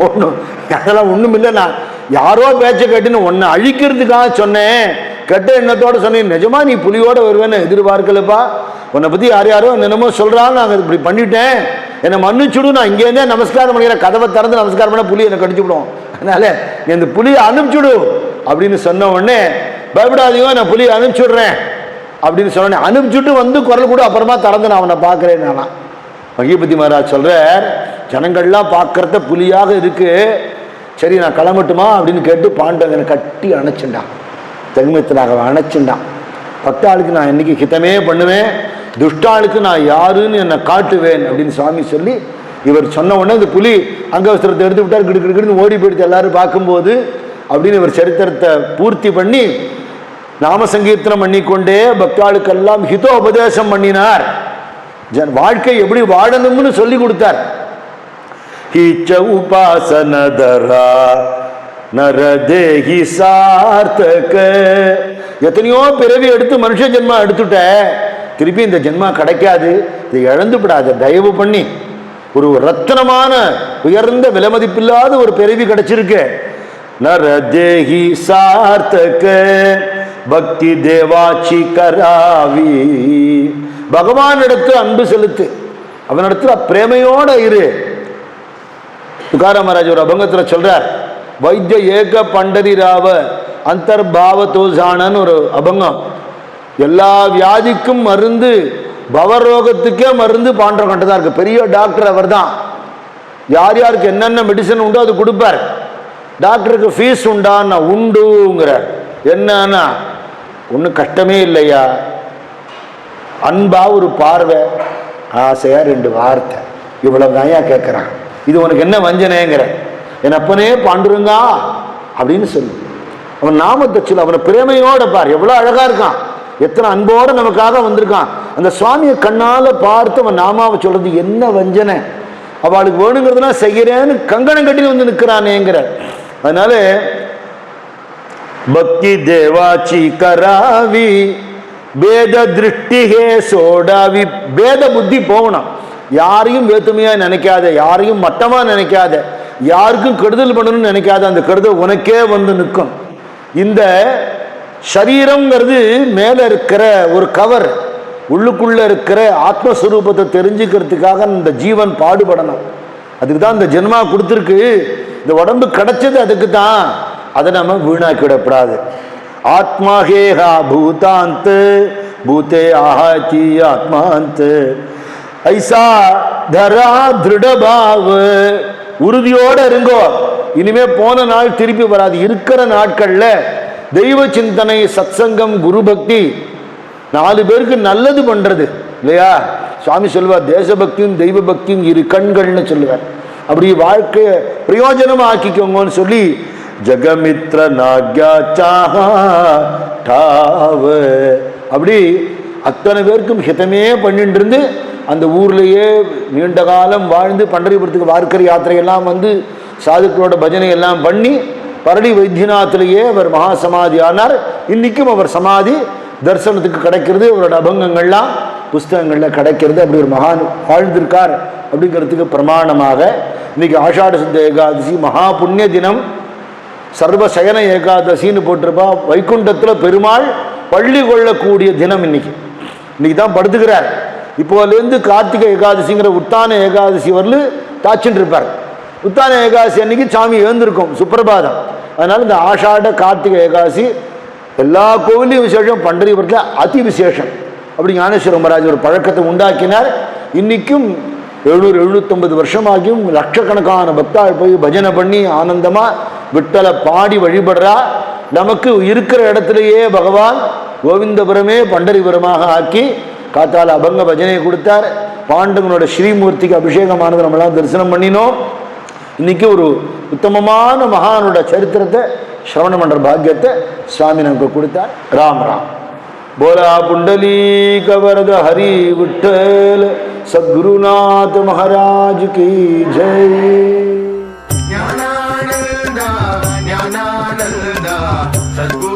ஒன்றும் அதெல்லாம் ஒண்ணும் இல்லை. நான் யாரோ பேச்ச கேட்டுன்னு உன்னை அழிக்கிறதுக்காக சொன்னேன், கெட்ட எண்ணத்தோட சொன்னேன். நிஜமா நீ புலியோட வருவேன்னு எதிர்பார்க்கலப்பா. உன்னை பத்தி யார் யாரோ என்னமோ சொல்றான்னு நாங்கள் இப்படி பண்ணிட்டேன், என்னை மன்னிச்சுடும். நான் இங்கேருந்தே நமஸ்காரம் பண்ணிக்கிறேன், கதவை திறந்து நமஸ்காரம் பண்ண புலி என்னை கடிச்சு விடும், அதனால இந்த புலியை அனுப்பிச்சுடு அப்படின்னு சொன்ன உடனே, பயப்படாதீங்க நான் புலியை அனுப்பிச்சுடுறேன் அப்படின்னு சொன்ன. அனுப்பிச்சுட்டு வந்து குரல் கூட அப்புறமா திறந்து நான் அவனை பார்க்கிறேன். நானா மகிபதி மகாராஜ் சொல்ற, ஜனங்கள்லாம் பார்க்கறத புலியாக இருக்கு, சரி நான் கிளம்பட்டுமா அப்படின்னு கேட்டு பாண்டவனை கட்டி அணைச்சுட்டான். தகுமத்தினாக அணைச்சுட்டான். பக்தாளுக்கு நான் இன்னைக்கு ஹிதமே பண்ணுவேன், துஷ்டாளுக்கு நான் யாருன்னு என்னை காட்டுவேன் அப்படின்னு சுவாமி சொல்லி இவர் சொன்ன உடனே இந்த புலி அங்கவஸ்திரத்தை எடுத்து விட்டார், கிடுக்கிடுன்னு ஓடி போயிடுச்சு எல்லாரும் பார்க்கும்போது அப்படின்னு இவர் சரித்திரத்தை பூர்த்தி பண்ணி நாம சங்கீர்த்தனம் பண்ணிக்கொண்டே பக்தாளுக்கெல்லாம் ஹிதோபதேசம் பண்ணினார். வாழ்க்கை எப்படி வாழணும்னு சொல்லி கொடுத்தார். ஹீச்ச உபாசனதரா நரதேஹி சார்த்தக. எத்தனையோ பிறவி எடுத்து மனுஷ ஜென்மா எடுத்துட்ட, திருப்பி இந்த ஜென்மா கிடைக்காது, இதை இழந்து விடாத. தயவு பண்ணி ஒரு ரத்தனமான உயர்ந்த விலைமதிப்பில்லாத ஒரு பிறவி கிடைச்சிருக்கு. நரதேஹி சார்த்தக பக்தி தேவாச்சி கராவி. பகவான் இடத்து அன்பு செலுத்து, அவனிடத்துல பிரேமையோட இரு. துகாராம் மகாராஜ் ஒரு அபங்கத்தில் சொல்றார், வைத்திய ஏக பண்டரிராவ அந்தர்பாவ தோசானன்னு ஒரு அபங்கம். எல்லா வியாதிக்கும் மருந்து, பவரோகத்துக்கே மருந்து பாண்டவர்கிட்ட தான் இருக்கு. பெரிய டாக்டர் அவர் தான். யார் யாருக்கு என்னென்ன மெடிசன் உண்டோ அது கொடுப்பார். டாக்டருக்கு ஃபீஸ் உண்டான்னா உண்டுங்கிறார். என்னன்னா ஒன்றும் கஷ்டமே இல்லையா, அன்பா ஒரு பார்வை, ஆசையா 2 வார்த்தை, இவ்வளவுதான் ஏன் கேட்கிறான். இது உனக்கு என்ன வஞ்சனைங்கிற, என் அப்பனே பாண்டுருங்கா அப்படின்னு சொல்லு. அவன் நாமத்தை சொல்லு, அவனை பிரேமையோட பார், எவ்வளவு அழகா இருக்கான், எத்தனை அன்போட நமக்காக வந்திருக்கான். அந்த சுவாமியை கண்ணால பார்த்து அவன் நாமாவை சொல்றது என்ன வஞ்சனை. அவளுக்கு வேணுங்கிறதுனா செய்கிறேன்னு கங்கணம் கட்டி வந்து நிற்கிறானேங்கிற. அதனால பக்தி தேவாச்சி கராவி பேத திருஷ்டி ஹே சோடாவி. பேத புத்தி போகணும், யாரையும் வேற்றுமையா நினைக்காத, யாரையும் மட்டமா நினைக்காத, யாருக்கும் கெடுதல் பண்ணணும்னு நினைக்காத. அந்த கெடுதல் உனக்கே வந்து நிற்கும். இந்த சரீரம்ங்கிறது மேல இருக்கிற ஒரு கவர், உள்ளுக்குள்ள இருக்கிற ஆத்மஸ்வரூபத்தை தெரிஞ்சுக்கிறதுக்காக இந்த ஜீவன் பாடுபடணும். அதுக்கு தான் இந்த ஜென்மா கொடுத்துருக்கு. இந்த உடம்பு கிடைச்சது அதுக்கு தான், அதை நம்ம வீணாக்கிடப்படாது. ஆத்மா ஹேஹா பூதாந்த் பூதே ஆஹாச்சி ஆத்மாந்த் ஐசா தரா திருடபாவ. உறுதியோட இருங்கோ, இனிமே போன நாள் திருப்பி வராது. இருக்கிற நாட்கள்ல தெய்வ சிந்தனை, சத்சங்கம், குரு பக்தி, 4 பேருக்கு நல்லது பண்றது இல்லையா. சுவாமி சொல்லுவார், தேசபக்தியும் தெய்வ பக்தியும் 2 கண்கள்னு சொல்லுவார். அப்படி வாழ்க்கைய பிரயோஜனமா ஆக்கிக்கோங்கன்னு சொல்லி ஜகமித்ர நாக்யா டாவ. அப்படி அத்தனை பேருக்கும் ஹிதமே பண்ணிட்டு இருந்து அந்த ஊர்லேயே நீண்ட காலம் வாழ்ந்து பண்டரிபுரத்துக்கு வார்க்கரி யாத்திரையெல்லாம் வந்து சாதுக்களோட பஜனை எல்லாம் பண்ணி பரடி வைத்தியநாத்திலேயே அவர் மகா சமாதி ஆனார். இன்னைக்கும் அவர் சமாதி தரிசனத்துக்கு கிடைக்கிறது, அவரோட அபங்கங்கள்லாம் புஸ்தகங்களில் கிடைக்கிறது. அப்படி ஒரு மகான் வாழ்ந்திருக்கார் அப்படிங்கிறதுக்கு பிரமாணமாக இன்னைக்கு ஆஷாட சுத்த ஏகாதசி மகா புண்ணிய தினம். சர்வசயன ஏகாதசின்னு போட்டிருப்பா. வைகுண்டத்தில் பெருமாள் பள்ளி கொள்ளக்கூடிய தினம் இன்னைக்கு. இன்னைக்கு தான் படுத்துக்கிறார். இப்போலேருந்து கார்த்திகை ஏகாதசிங்கிற உத்தான ஏகாதசி வரல தாச்சுட்டு இருப்பார். உத்தான ஏகாதசி அன்னைக்கு சாமி எழுந்திருக்கும் சுப்பிரபாதம். அதனால இந்த ஆஷாட கார்த்திகை ஏகாதசி எல்லா கோவிலையும் விசேஷம், பண்டரிபுரத்தில் அதி விசேஷம். அப்படி ஞானேஸ்வர மகாராஜ் ஒரு பழக்கத்தை உண்டாக்கினார். இன்னைக்கும் 700-750 வருஷமாகியும் லட்சக்கணக்கான பக்தாள் போய் பஜனை பண்ணி ஆனந்தமா விட்டலை பாடி வழிபடுறா. நமக்கு இருக்கிற இடத்துலையே பகவான் கோவிந்தபுரமே பண்டரிபுரமாக ஆக்கி காத்தால அபங்க பஜனையை கொடுத்தார். பாண்டவனோட ஸ்ரீமூர்த்திக்கு அபிஷேகமானது நம்மளாம் தரிசனம் பண்ணினோம். இன்னைக்கு ஒரு உத்தமமான மகானோட சரித்திரத்தை சிரவண மண்டல பாக்கியத்தை சுவாமி நமக்கு கொடுத்தார். ராம் ராம். போலா புண்டலீக வரத ஹரி விட்டல் சத்குருநாத் மகாராஜ் கி ஜெய். ஞானானந்தா ஞானானந்தா சத்குரு